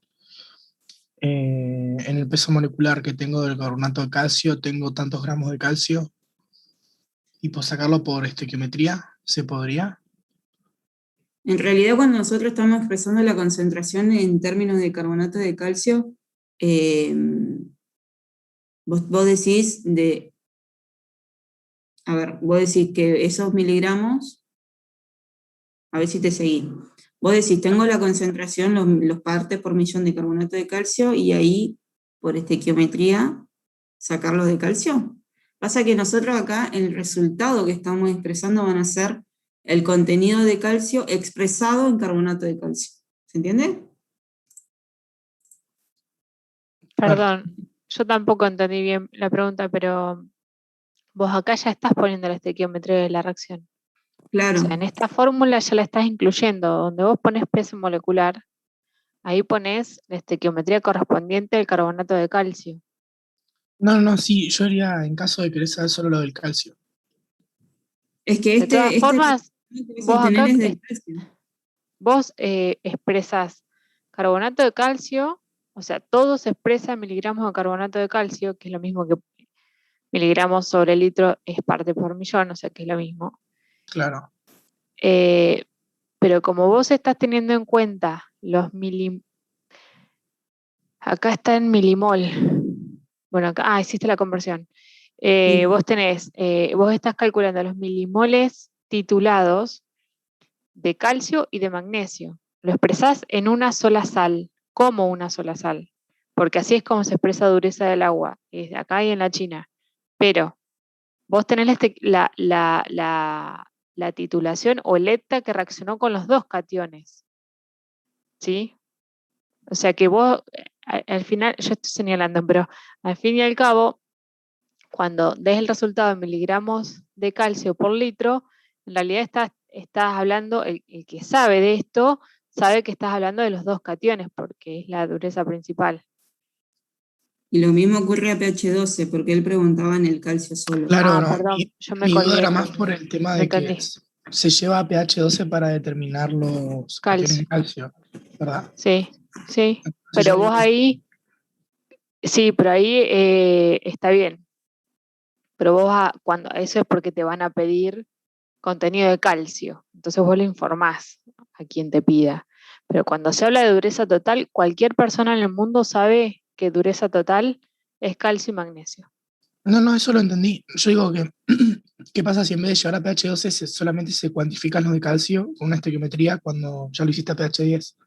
en el peso molecular que tengo del carbonato de calcio, tengo tantos gramos de calcio, y por sacarlo por estequiometría, ¿se podría? En realidad, cuando nosotros estamos expresando la concentración en términos de carbonato de calcio, vos decís vos decís que esos miligramos, a ver si te seguí. Vos decís, tengo la concentración, los partes por millón de carbonato de calcio, y ahí, por estequiometría, sacarlos de calcio. Pasa que nosotros acá, el resultado que estamos expresando van a ser el contenido de calcio expresado en carbonato de calcio. ¿Se entiende? Perdón, yo tampoco entendí bien la pregunta, pero vos acá ya estás poniendo la estequiometría de la reacción. Claro. O sea, en esta fórmula ya la estás incluyendo. Donde vos pones peso molecular, ahí pones la estequiometría correspondiente al carbonato de calcio. No, sí, yo haría en caso de querer saber solo lo del calcio. Es que De todas formas, vos acá vos expresás carbonato de calcio, o sea, todo se expresa en miligramos de carbonato de calcio, que es lo mismo que miligramos sobre litro es parte por millón, o sea que es lo mismo. Claro. Pero como vos estás teniendo en cuenta los acá está en milimol, Bueno, acá, hiciste la conversión. Sí. Vos estás calculando los milimoles titulados de calcio y de magnesio. Lo expresás en una sola sal, como una sola sal, porque así es como se expresa dureza del agua, es acá y en la China. Pero vos tenés la titulación o el ETA que reaccionó con los dos cationes, ¿sí? O sea que vos, al final, yo estoy señalando, pero al fin y al cabo, cuando des el resultado en miligramos de calcio por litro, en realidad estás hablando, el que sabe de esto, sabe que estás hablando de los dos cationes, porque es la dureza principal. Y lo mismo ocurre a pH 12, porque él preguntaba en el calcio solo. Claro, no. Perdón, yo me Mi duda colgué era más entonces. por el tema No de que entendí. se lleva a pH 12 para determinar los cationes de calcio, ¿verdad? Sí, sí. Entonces Pero yo vos creo que ahí, sí, pero ahí está bien. Pero cuando eso es porque te van a pedir contenido de calcio. Entonces vos le informás a quien te pida. Pero cuando se habla de dureza total, cualquier persona en el mundo sabe que dureza total es calcio y magnesio. no, eso lo entendí. Yo digo que, ¿qué pasa si en vez de llevar a pH 12 solamente se cuantifican los de calcio con una estequiometría cuando ya lo hiciste a pH 10?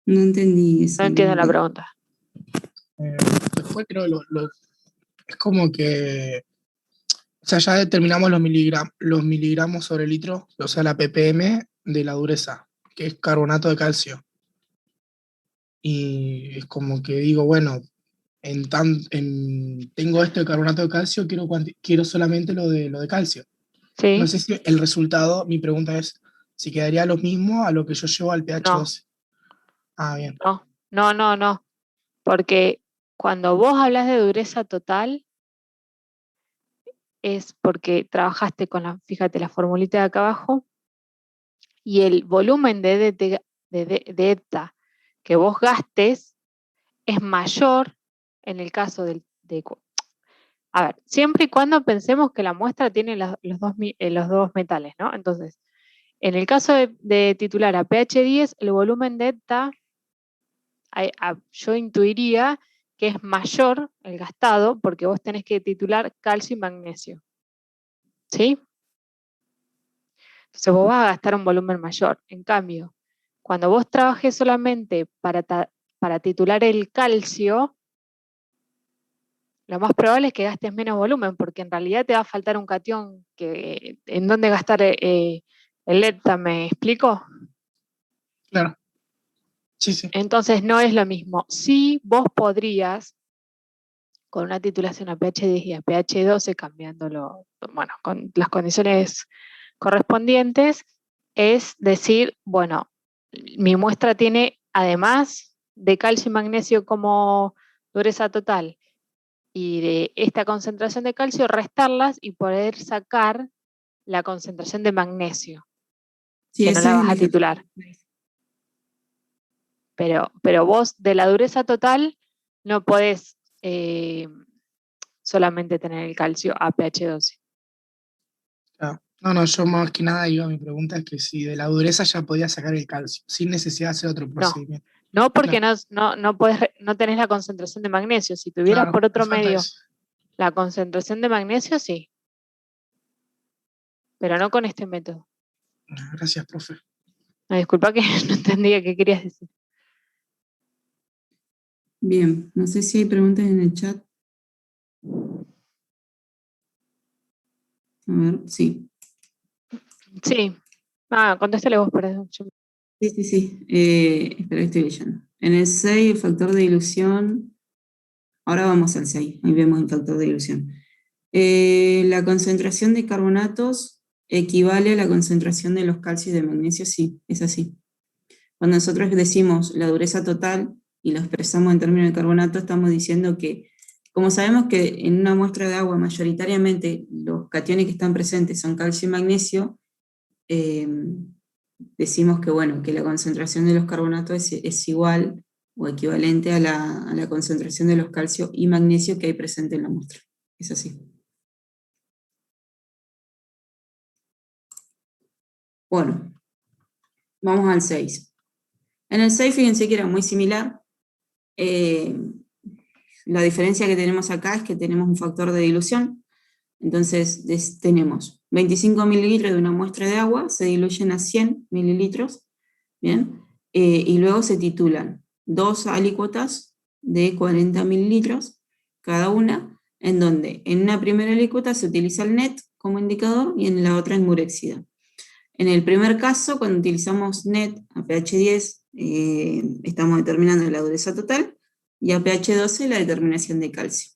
No entendí eso. No entiendo la pregunta. Después creo es como que, o sea, ya determinamos los miligramos sobre litro, o sea, la ppm de la dureza, que es carbonato de calcio. Y es como que digo, bueno, tengo esto de carbonato de calcio, quiero solamente lo de calcio. No ¿Sí? sé si el resultado, mi pregunta es, si quedaría lo mismo a lo que yo llevo al pH No, 12. Ah, bien. no. Porque cuando vos hablas de dureza total, es porque trabajaste fíjate, la formulita de acá abajo, y el volumen de ETA que vos gastes es mayor en el caso a ver, siempre y cuando pensemos que la muestra tiene los dos metales, ¿no? Entonces, en el caso de titular a pH 10, el volumen de ETA, yo intuiría que es mayor el gastado porque vos tenés que titular calcio y magnesio, ¿sí? Entonces vos vas a gastar un volumen mayor. En cambio, cuando vos trabajes solamente para titular el calcio, lo más probable es que gastes menos volumen, porque en realidad te va a faltar un catión en donde gastar el ETA, ¿me explico? Claro. Sí. Entonces no es lo mismo. Sí, vos podrías, con una titulación a pH 10 y a pH 12, cambiándolo, bueno, con las condiciones correspondientes, es decir, bueno, mi muestra tiene, además de calcio y magnesio como dureza total, y de esta concentración de calcio, restarlas y poder sacar la concentración de magnesio, Sí, que no ese la es vas el a titular. Pero vos de la dureza total no podés solamente tener el calcio a pH 12. Claro. No, yo más que nada iba, mi pregunta es que si de la dureza ya podía sacar el calcio, sin necesidad de hacer otro procedimiento. No, porque Claro. no tenés la concentración de magnesio. Si tuvieras Claro, por me otro falta medio eso. la concentración de magnesio, sí, pero no con este método. Gracias, profe. No, disculpa que no entendía qué querías decir. Bien, no sé si hay preguntas en el chat. A ver, sí. Sí. Contéstale vos, perdón. Sí. Espera, estoy leyendo. En el 6, el factor de dilución. Ahora vamos al 6, ahí vemos el factor de dilución. La concentración de carbonatos equivale a la concentración de los calcios y de magnesio, sí, es así. Cuando nosotros decimos la dureza total y lo expresamos en términos de carbonato, estamos diciendo que, como sabemos que en una muestra de agua mayoritariamente los cationes que están presentes son calcio y magnesio, decimos que, bueno, que la concentración de los carbonatos es igual o equivalente a la concentración de los calcio y magnesio que hay presente en la muestra. Es así. Bueno, vamos al 6. En el 6, fíjense que era muy similar. La diferencia que tenemos acá es que tenemos un factor de dilución. Entonces tenemos 25 mililitros de una muestra de agua, se diluyen a 100 mililitros, ¿bien? Y luego se titulan 2 alícuotas de 40 mililitros cada una, en donde en una primera alícuota se utiliza el NET como indicador y en la otra es murexida. En el primer caso, cuando utilizamos NET a pH 10, estamos determinando la dureza total, y a pH 12 la determinación de calcio.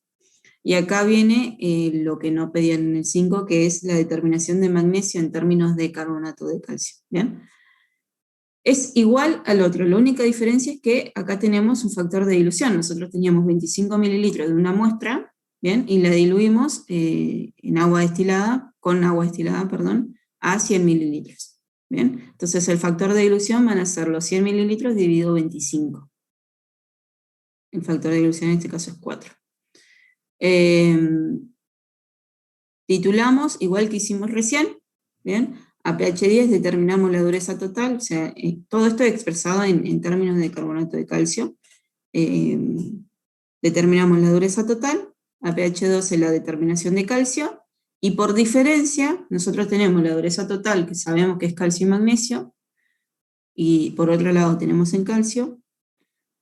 Y acá viene lo que no pedían en el 5, que es la determinación de magnesio en términos de carbonato de calcio. ¿Bien? Es igual al otro, la única diferencia es que acá tenemos un factor de dilución. Nosotros teníamos 25 mililitros de una muestra, ¿bien? Y la diluimos con agua destilada, a 100 mililitros. ¿Bien? Entonces el factor de dilución van a ser los 100 mililitros dividido 25. El factor de dilución en este caso es 4. Titulamos, igual que hicimos recién, ¿bien? A pH 10 determinamos la dureza total, o sea, todo esto es expresado en términos de carbonato de calcio. Determinamos la dureza total, a pH 12 la determinación de calcio, y por diferencia, nosotros tenemos la dureza total, que sabemos que es calcio y magnesio, y por otro lado tenemos en calcio,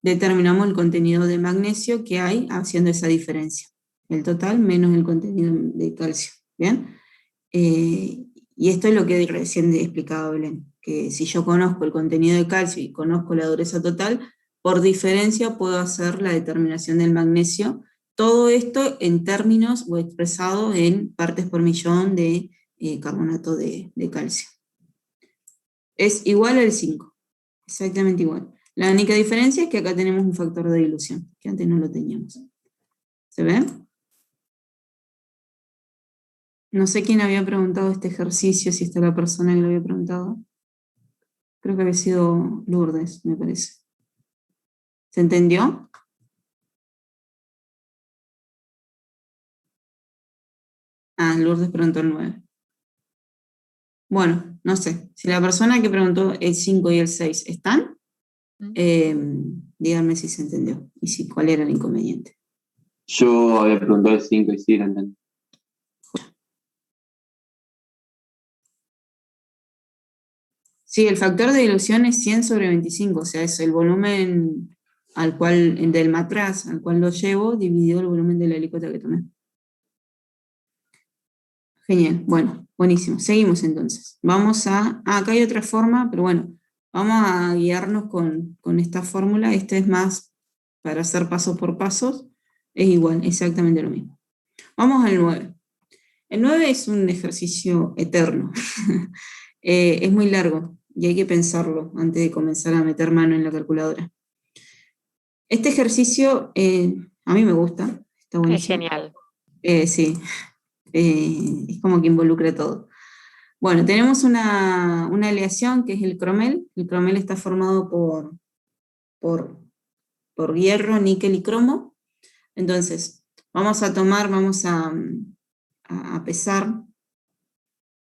determinamos el contenido de magnesio que hay haciendo esa diferencia. El total menos el contenido de calcio. ¿Bien? Y esto es lo que recién he explicado Belén, que si yo conozco el contenido de calcio y conozco la dureza total, por diferencia puedo hacer la determinación del magnesio. Todo esto en términos o expresado en partes por millón de carbonato de calcio. Es igual al 5, exactamente igual. La única diferencia es que acá tenemos un factor de dilución, que antes no lo teníamos. ¿Se ve? No sé quién había preguntado este ejercicio, si está la persona que lo había preguntado. Creo que había sido Lourdes, me parece. ¿Se entendió? Ah, Lourdes preguntó el 9. Bueno, no sé. Si la persona que preguntó el 5 y el 6 están, díganme si se entendió y cuál era el inconveniente. Yo había preguntado el 5 y sí, lo entendí. Sí, el factor de dilución es 100 sobre 25, o sea, es el volumen del matraz al cual lo llevo, dividido el volumen de la alícuota que tomé. Genial, bueno, buenísimo. Seguimos entonces. Vamos a... acá hay otra forma, pero bueno, vamos a guiarnos con esta fórmula. Esta es más para hacer paso por pasos. Es igual, exactamente lo mismo. Vamos al 9. El 9 es un ejercicio eterno. Es muy largo y hay que pensarlo antes de comenzar a meter mano en la calculadora. Este ejercicio a mí me gusta. Está buenísimo. Es genial. Sí. Es como que involucra todo. Bueno, tenemos una aleación que es el cromel. El cromel está formado por hierro, níquel y cromo. Entonces, vamos a pesar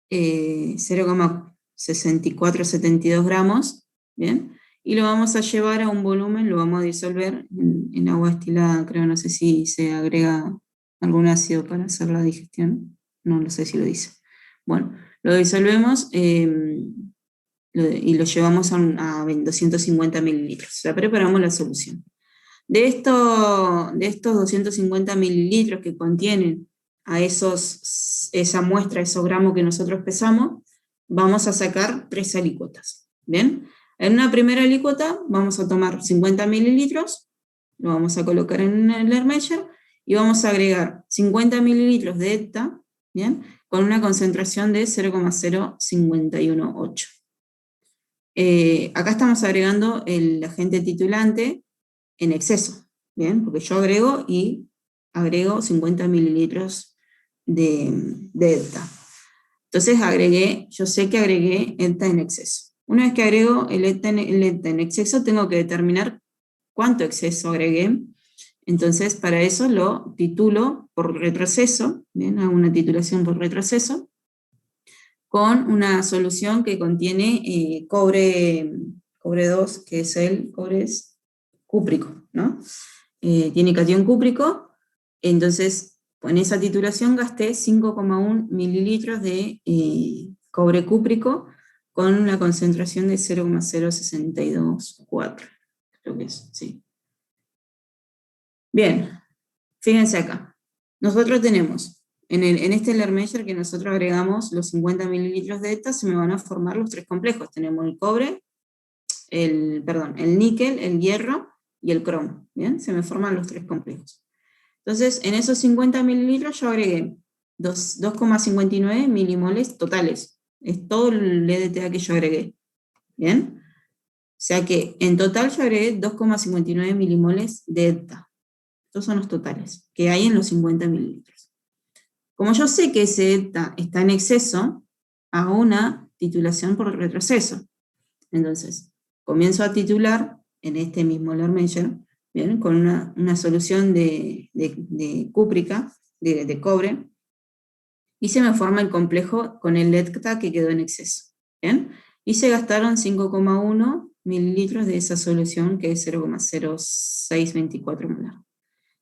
0,6472 gramos, ¿bien? Y lo vamos a llevar a un volumen, lo vamos a disolver en agua destilada, creo, no sé si se agrega algún ácido para hacer la digestión, no lo sé si lo dice. Bueno, lo disolvemos y lo llevamos a 250 mililitros, o sea, preparamos la solución. De estos 250 mililitros que contienen esa muestra, esos gramos que nosotros pesamos, vamos a sacar 3 alícuotas, ¿bien? En una primera alícuota vamos a tomar 50 mililitros, lo vamos a colocar en el Ermeyer, y vamos a agregar 50 mililitros de ETA, ¿bien? Con una concentración de 0,0518. Acá estamos agregando el agente titulante en exceso, ¿bien? Porque yo agrego 50 mililitros de ETA. Entonces yo sé que agregué ETA en exceso. Una vez que agrego el ETA en exceso, tengo que determinar cuánto exceso agregué. Entonces, para eso lo titulo por retroceso, ¿bien? Hago una titulación por retroceso, con una solución que contiene cobre cobre 2, que es el cobre cúprico, ¿no? Tiene cation cúprico, entonces en esa titulación gasté 5,1 mililitros de cobre cúprico con una concentración de 0,0624, creo que es, sí. Bien, fíjense acá. Nosotros tenemos, en este Lermeyer que nosotros agregamos los 50 mililitros de ETA, se me van a formar los tres complejos. Tenemos el cobre, el níquel, el hierro y el cromo. ¿Bien? Se me forman los tres complejos. Entonces, en esos 50 mililitros yo agregué 2,59 milimoles totales. Es todo el EDTA que yo agregué. ¿Bien? O sea que en total yo agregué 2,59 milimoles de ETA. Estos son los totales que hay en los 50 mililitros. Como yo sé que ese ETA está en exceso, hago una titulación por retroceso. Entonces, comienzo a titular en este mismo Lermeyer, ¿bien? Con una solución de cúprica, de cobre, y se me forma el complejo con el ETA que quedó en exceso. ¿Bien? Y se gastaron 5,1 mililitros de esa solución que es 0,0624 molar.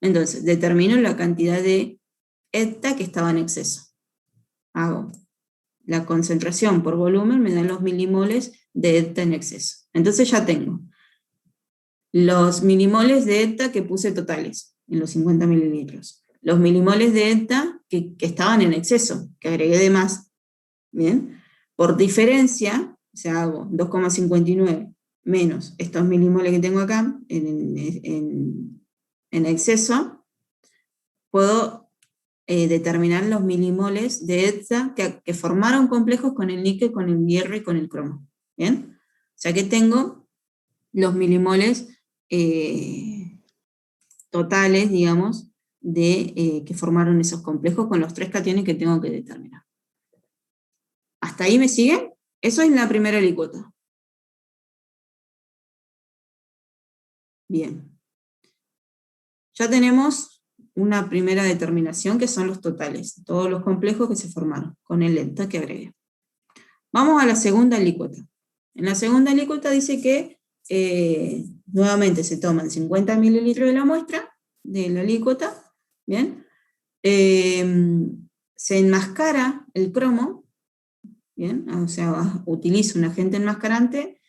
Entonces, determino la cantidad de ETA que estaba en exceso. Hago la concentración por volumen, me dan los milimoles de ETA en exceso. Entonces ya tengo los milimoles de ETA que puse totales, en los 50 mililitros. Los milimoles de ETA que estaban en exceso, que agregué de más. Bien, por diferencia, o sea, hago 2,59 menos estos milimoles que tengo acá, en exceso, puedo determinar los milimoles de ETA que formaron complejos con el níquel, con el hierro y con el cromo. ¿Bien? O sea que tengo los milimoles totales, digamos, que formaron esos complejos con los tres cationes que tengo que determinar. ¿Hasta ahí me siguen? Eso es la primera alícuota. Bien. Ya tenemos una primera determinación que son los totales, todos los complejos que se formaron con el ETA que agregué. Vamos a la segunda alícuota. En la segunda alícuota dice que nuevamente se toman 50 mililitros de la muestra, de la alícuota, ¿bien? Se enmascara el cromo, ¿bien? O sea, utilizo un agente enmascarante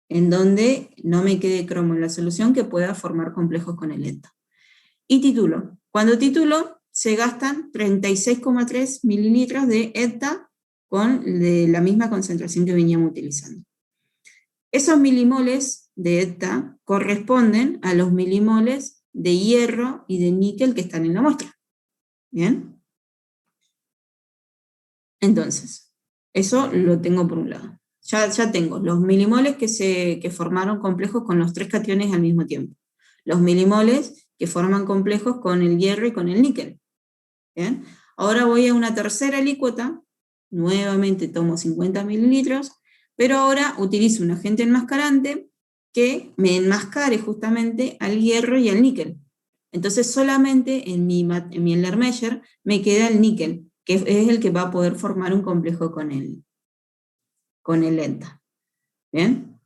en donde no me quede cromo en la solución que pueda formar complejos con el ETA. Y titulo. Cuando titulo, se gastan 36,3 mililitros de ETA de la misma concentración que veníamos utilizando. Esos milimoles de ETA corresponden a los milimoles de hierro y de níquel que están en la muestra. ¿Bien? Entonces, eso lo tengo por un lado. Ya tengo los milimoles que formaron complejos con los tres cationes al mismo tiempo. Los milimoles que forman complejos con el hierro y con el níquel. ¿Bien? Ahora voy a una tercera alícuota, nuevamente tomo 50 mililitros, pero ahora utilizo un agente enmascarante que me enmascare justamente al hierro y al níquel. Entonces solamente en mi Lermeyer me queda el níquel, que es el que va a poder formar un complejo con el ETA. ¿Bien?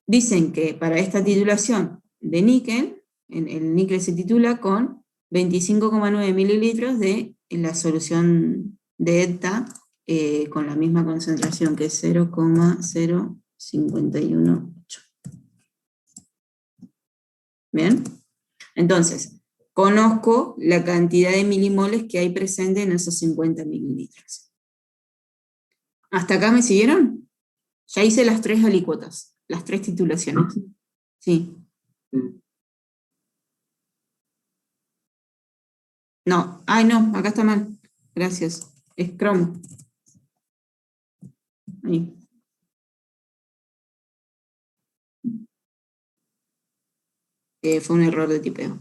Dicen que para esta titulación de níquel, el níquel se titula con 25,9 mililitros de la solución de ETA con la misma concentración que es 0,0518. ¿Bien? Entonces, conozco la cantidad de milimoles que hay presente en esos 50 mililitros. ¿Hasta acá me siguieron? Ya hice las tres alícuotas, las tres titulaciones. Sí. No, ay no, acá está mal. Gracias. Es cromo. Ahí. Fue un error de tipeo.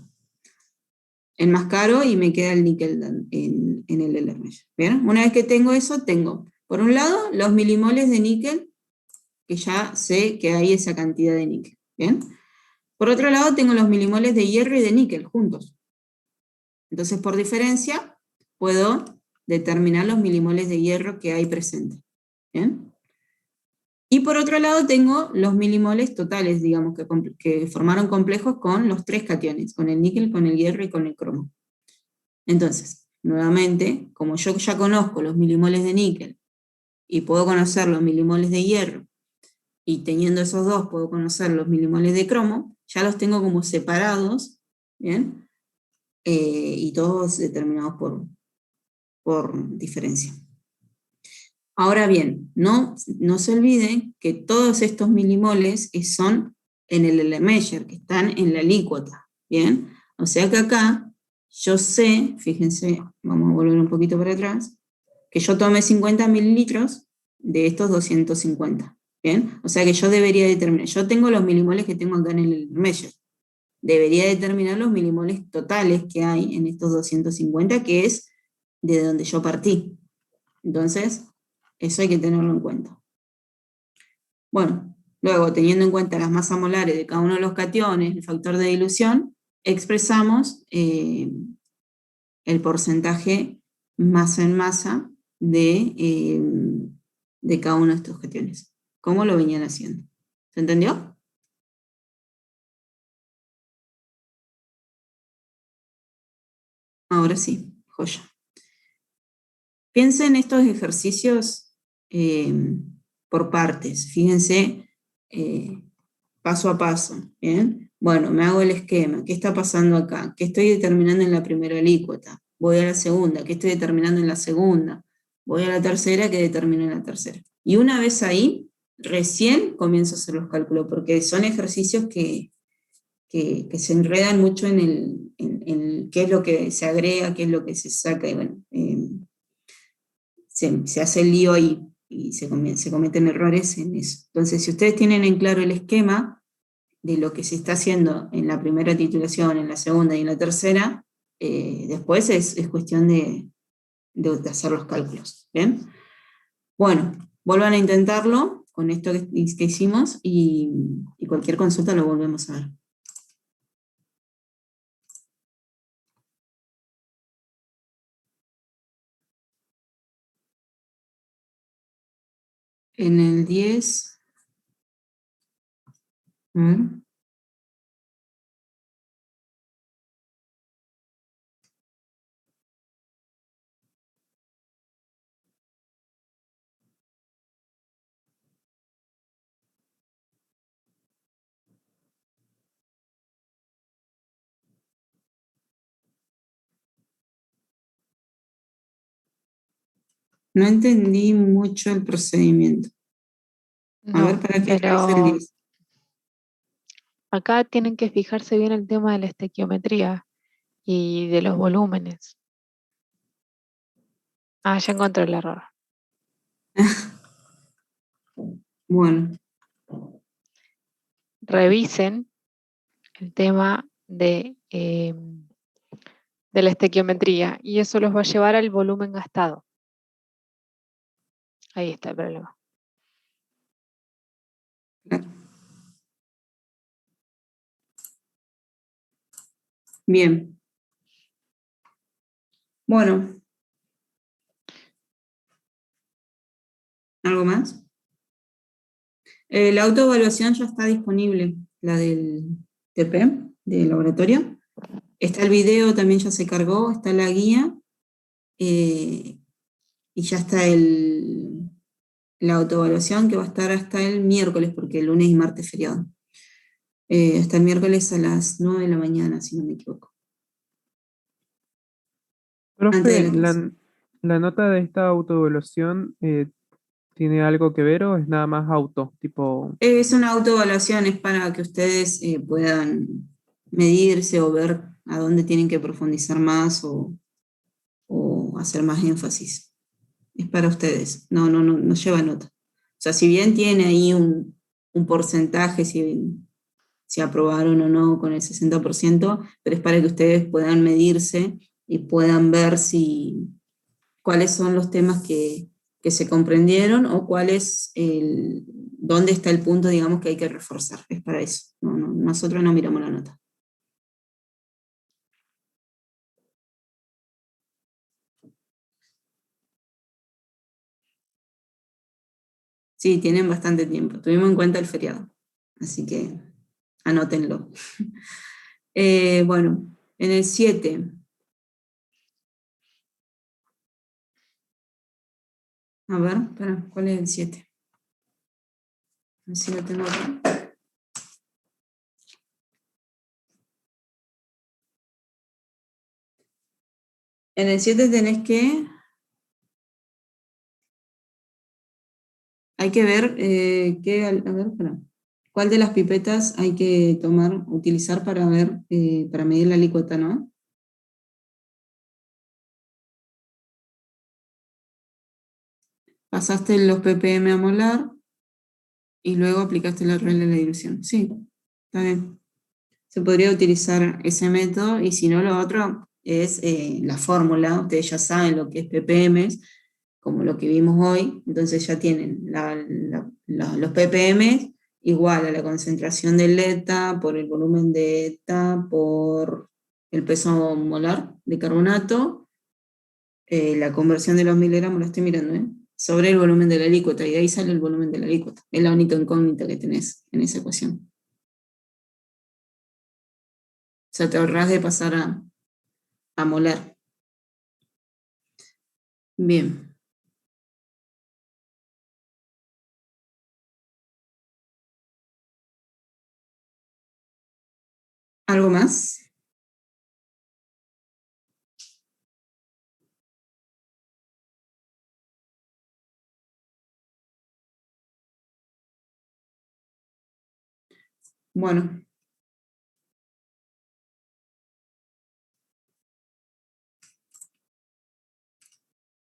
Enmascaro y me queda el níquel en el Lermeyer. ¿Bien? Una vez que tengo eso, tengo, por un lado, los milimoles de níquel, que ya sé que hay esa cantidad de níquel. ¿Bien? Por otro lado, tengo los milimoles de hierro y de níquel juntos. Entonces, por diferencia, puedo determinar los milimoles de hierro que hay presente. ¿Bien? Y por otro lado tengo los milimoles totales, digamos, que formaron complejos con los 3 cationes, con el níquel, con el hierro y con el cromo. Entonces, nuevamente, como yo ya conozco los milimoles de níquel y puedo conocer los milimoles de hierro, y teniendo esos dos puedo conocer los milimoles de cromo, ya los tengo como separados, ¿bien? Y todos determinados por diferencia. Ahora bien, no se olviden que todos estos milimoles son en el Erlenmeyer, que están en la alícuota, ¿bien? O sea que acá yo sé, fíjense, vamos a volver un poquito para atrás, que yo tomé 50 mililitros de estos 250, ¿bien? O sea que yo debería determinar, yo tengo los milimoles que tengo acá en el Erlenmeyer, debería determinar los milimoles totales que hay en estos 250, que es de donde yo partí. Entonces, eso hay que tenerlo en cuenta. Bueno, luego, teniendo en cuenta las masas molares de cada uno de los cationes, el factor de dilución, expresamos el porcentaje masa en masa de cada uno de estos cationes, como lo venían haciendo. ¿Se entendió? Ahora sí, joya. Piensen en estos ejercicios por partes, fíjense paso a paso, ¿bien? Bueno, me hago el esquema, ¿qué está pasando acá? ¿Qué estoy determinando en la primera alícuota? Voy a la segunda, ¿qué estoy determinando en la segunda? Voy a la tercera, ¿qué determino en la tercera? Y una vez ahí, recién comienzo a hacer los cálculos, porque son ejercicios que se enredan mucho en qué es lo que se agrega, qué es lo que se saca, y bueno, se hace el lío ahí y se cometen errores en eso. Entonces, si ustedes tienen en claro el esquema de lo que se está haciendo en la primera titulación, en la segunda y en la tercera, después es cuestión de hacer los cálculos. ¿Bien? Bueno, vuelvan a intentarlo con esto que hicimos y cualquier consulta lo volvemos a ver. En el 10, a ver. No entendí mucho el procedimiento. A No, ver, ¿para qué es el pero 10? acá tienen que fijarse bien el tema de la estequiometría y de los volúmenes. Ah, ya encontré el error. Bueno, Revisen el tema de la estequiometría y eso los va a llevar al volumen gastado. Ahí está el problema. claro. Bien. Bueno, ¿algo más? La autoevaluación ya está disponible, la del TP, del laboratorio. Está el video, también ya se cargó, está la guía, y ya está la autoevaluación que va a estar hasta el miércoles, porque el lunes y martes es feriado. Hasta el miércoles a las 9 de la mañana, si no me equivoco. Antes de Profe, la clase. la nota de esta autoevaluación tiene algo que ver o es nada más auto, tipo, Es una autoevaluación, es para que ustedes puedan medirse o ver a dónde tienen que profundizar más o hacer más énfasis. Es para ustedes, no lleva nota. O sea, si bien tiene ahí un porcentaje, si aprobaron o no con el 60%, pero es para que ustedes puedan medirse y puedan ver cuáles son los temas que se comprendieron o dónde está el punto, digamos, que hay que reforzar. Es para eso. Nosotros no miramos la nota. Sí, tienen bastante tiempo. Tuvimos en cuenta el feriado, así que anótenlo. Bueno, en el 7. A ver, espera, ¿cuál es el 7? A ver si lo tengo acá. En el 7 tenés que... Hay que ver, a ver, espera. ¿Cuál de las pipetas hay que utilizar para ver, para medir la alícuota, no? Pasaste los ppm a molar y luego aplicaste la regla de la dilución. Sí, está bien. Se podría utilizar ese método y si no, lo otro es la fórmula. Ustedes ya saben lo que es ppm, como lo que vimos hoy. Entonces ya tienen los ppm igual a la concentración del ETA por el volumen de ETA por el peso molar de carbonato, la conversión de los miligramos, lo estoy mirando, sobre el volumen de la alícuota, y de ahí sale el volumen de la alícuota. Es la única incógnita que tenés en esa ecuación. O sea, te ahorrás de pasar a molar. Bien. ¿Algo más? Bueno.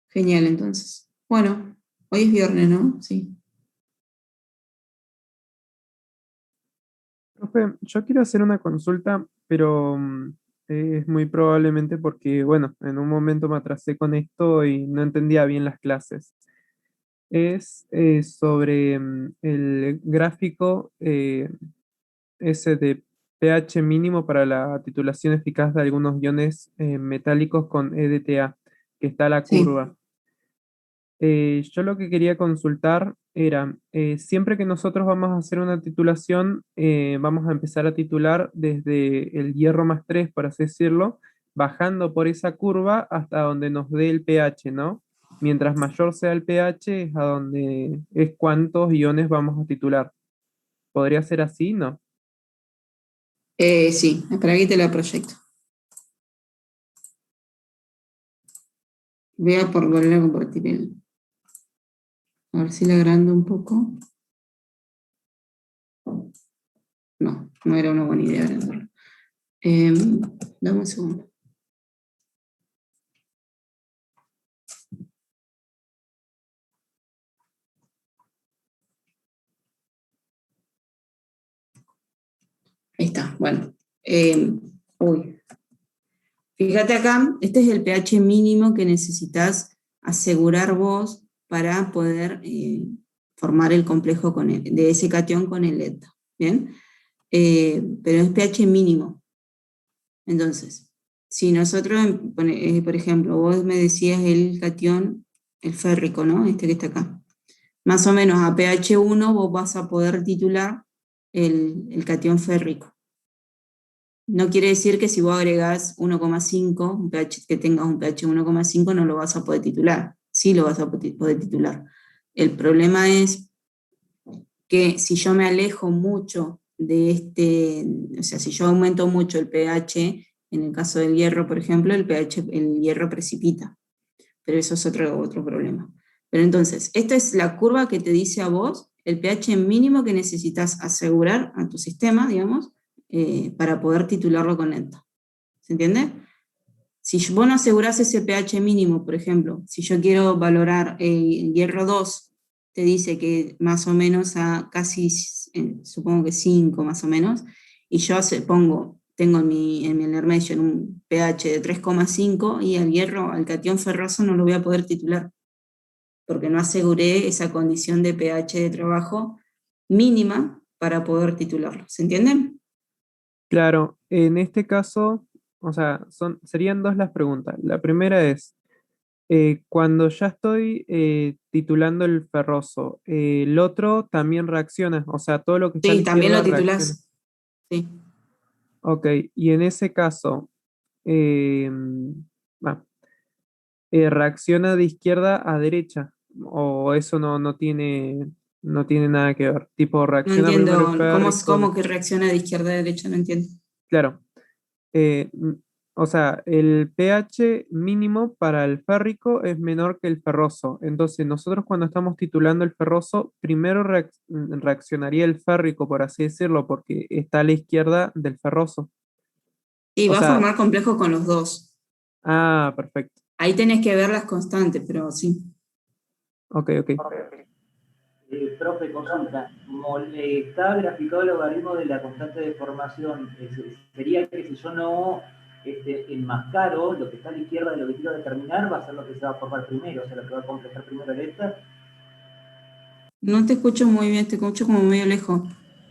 Genial, entonces. Bueno, hoy es viernes, ¿no? Sí. Profe, yo quiero hacer una consulta, pero es muy probablemente porque, bueno, en un momento me atrasé con esto y no entendía bien las clases. Es sobre el gráfico ese de pH mínimo para la titulación eficaz de algunos iones metálicos con EDTA, que está la Sí. curva. Yo lo que quería consultar era, siempre que nosotros vamos a hacer una titulación, vamos a empezar a titular desde el hierro más 3, por así decirlo, bajando por esa curva hasta donde nos dé el pH, ¿no? Mientras mayor sea el pH es a donde es cuántos iones vamos a titular. ¿Podría ser así, no? Sí, espera, aquí te la proyecto. Voy a volver a compartir a ver si la agrando un poco. No, no era una buena idea agrandarlo. Dame un segundo. Ahí está, bueno. Fíjate acá, este es el pH mínimo que necesitas asegurar vos para poder formar el complejo de ese catión con el ETA. ¿Bien? Pero es pH mínimo. Entonces, si nosotros, por ejemplo, vos me decías el catión, el férrico, ¿no? Este que está acá. Más o menos a pH 1 vos vas a poder titular el catión férrico. No quiere decir que si vos agregás 1,5, que tengas un pH 1,5, no lo vas a poder titular. Sí lo vas a poder titular. El problema es que si yo me alejo mucho o sea, si yo aumento mucho el pH, en el caso del hierro, por ejemplo, el hierro precipita. Pero eso es otro problema. Pero entonces, esta es la curva que te dice a vos el pH mínimo que necesitas asegurar a tu sistema, digamos, para poder titularlo con ETA. ¿Se entiende? Si vos no asegurás ese pH mínimo, por ejemplo, si yo quiero valorar el hierro 2, te dice que más o menos a casi, supongo que 5 más o menos, y yo tengo en mi Lermeier un pH de 3,5 y al hierro, al catión ferroso no lo voy a poder titular, porque no aseguré esa condición de pH de trabajo mínima para poder titularlo. ¿Se entiende? Claro, en este caso, o sea, serían dos las preguntas. La primera es, Cuando ya estoy titulando el ferroso, el otro también reacciona, o sea, todo lo que está a la Sí, también lo izquierda reacciona. titulás. Sí. Ok, y en ese caso, eh, ah, reacciona de izquierda a derecha, o eso no tiene nada que ver. Tipo, No reacciona primero el entiendo férrico. cómo que reacciona de izquierda a derecha, no entiendo. Claro. eh, mm, o sea, el pH mínimo para el férrico es menor que el ferroso. Entonces, nosotros cuando estamos titulando el ferroso, primero reaccionaría el férrico, por así decirlo, porque está a la izquierda del ferroso. Y O va a sea, formar complejo con los dos. perfecto. Ahí tenés que ver las constantes, pero sí. Ok, ok. Profe, consulta. Está graficado el logaritmo de la constante de formación. Sería que si yo no enmascaro lo que está a la izquierda de lo que quiero determinar, va a ser lo que se va a formar primero, o sea, lo que va a completar primero el éter. No te escucho muy bien, te escucho como medio lejos.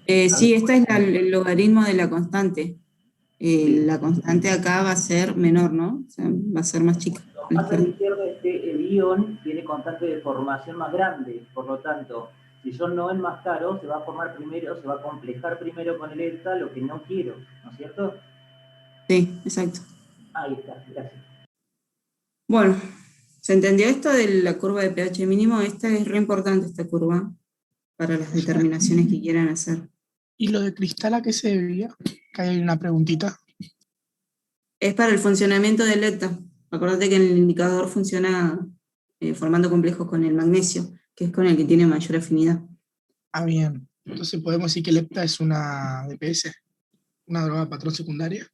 Sí, este es el logaritmo de la constante. La constante acá va a ser menor, ¿no? O sea, va a ser más chica. Más a la izquierda el ion tiene constante de formación más grande, por lo tanto, si yo no enmascaro, se va a formar primero, se va a complejar primero con el eta lo que no quiero, ¿no es cierto? Sí, exacto. Ahí está, gracias. Bueno, ¿se entendió esto de la curva de pH mínimo? Esta es re importante, esta curva, para las determinaciones que quieran hacer. ¿Y lo de cristal a qué se debía? Que hay una preguntita. Es para el funcionamiento del ETA. Acordate que el indicador funciona formando complejos con el magnesio, que es con el que tiene mayor afinidad. Bien. Entonces podemos decir que el lepta es una DPS, una droga de patrón secundaria.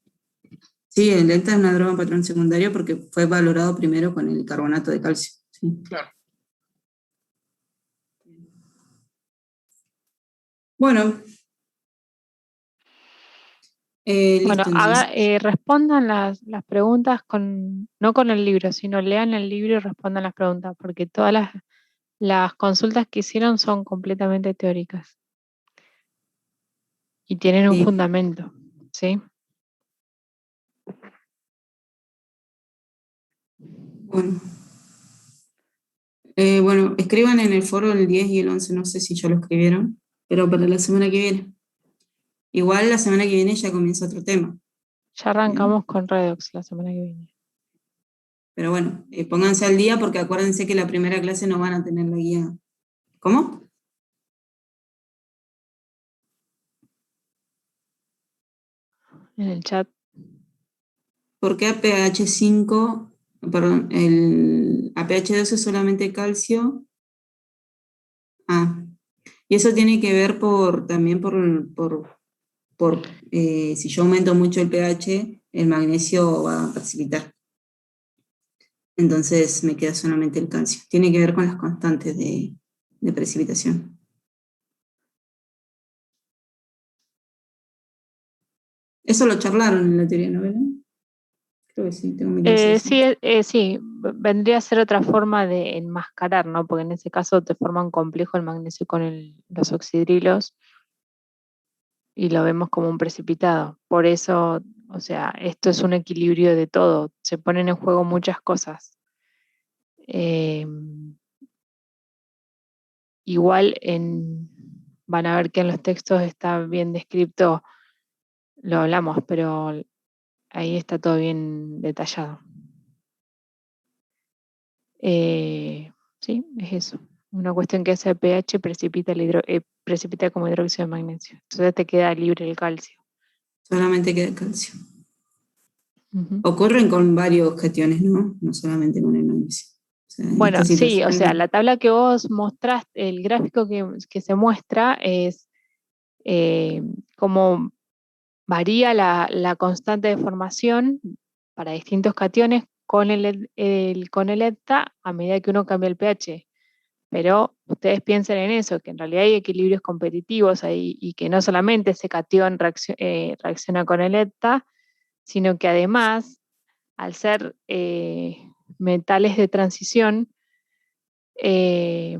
Sí, el ETA es una droga patrón secundario porque fue valorado primero con el carbonato de calcio. ¿Sí? Claro. Bueno. Bueno, Listo, entonces. respondan las preguntas no con el libro, sino lean el libro y respondan las preguntas, porque todas las consultas que hicieron son completamente teóricas y tienen un Sí. fundamento, ¿sí? Bueno. Bueno, escriban en el foro el 10 y el 11, no sé si ya lo escribieron, pero para la semana que viene. Igual la semana que viene ya comienza otro tema. Ya arrancamos con Redox la semana que viene. Pero bueno, pónganse al día porque acuérdense que la primera clase no van a tener la guía. ¿Cómo? En el chat. ¿Por qué APH 5, perdón, el APH 2 es solamente calcio? Y eso tiene que ver también por si yo aumento mucho el pH, el magnesio va a precipitar. Entonces me queda solamente el calcio. Tiene que ver con las constantes de precipitación. ¿Eso lo charlaron en la teoría de novela? Creo que sí, tengo mi clase. Sí, vendría a ser otra forma de enmascarar, ¿no? Porque en ese caso te forma un complejo el magnesio con los oxidrilos y lo vemos como un precipitado. Por eso, o sea, esto es un equilibrio de todo, se ponen en juego muchas cosas. Igual van a ver que en los textos está bien descrito, lo hablamos, pero ahí está todo bien detallado. Sí, es eso. Una cuestión que hace el pH precipita como hidróxido de magnesio. Entonces te queda libre el calcio. Solamente queda el calcio. Ocurren con varios cationes, ¿no? No solamente con el magnesio. O sea, bueno, sí, o sea, la tabla que vos mostraste, el gráfico que se muestra es cómo varía la constante de formación para distintos cationes con el ETA a medida que uno cambia el pH. Pero ustedes piensen en eso, que en realidad hay equilibrios competitivos ahí y que no solamente ese catión reacciona con el ETA, sino que además, al ser metales de transición, y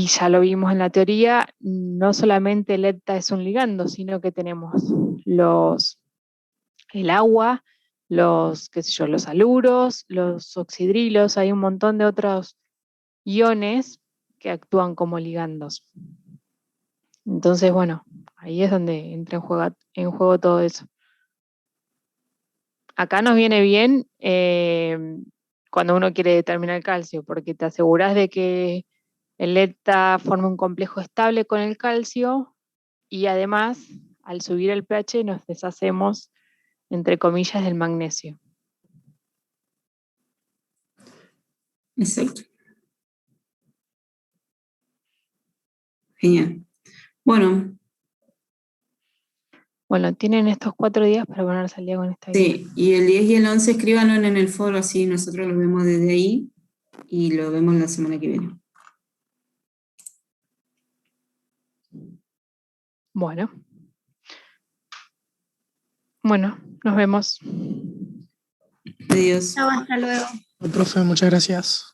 ya lo vimos en la teoría, no solamente el ETA es un ligando, sino que tenemos el agua, los, qué sé yo, los aluros, los oxidrilos, hay un montón de otros iones que actúan como ligandos. Entonces, bueno, ahí es donde entra en juego todo eso. Acá nos viene bien cuando uno quiere determinar el calcio, porque te aseguras de que el ETA forme un complejo estable con el calcio y además, al subir el pH, nos deshacemos, entre comillas, del magnesio. Exacto. Genial. Bueno. Bueno, tienen estos 4 días para ponerse al día con esta guía. Sí, y el 10 y el 11 escríbanlo en el foro, así nosotros lo vemos desde ahí y lo vemos la semana que viene. Bueno. Bueno, nos vemos. Adiós. Chao, hasta luego. Profe, muchas gracias.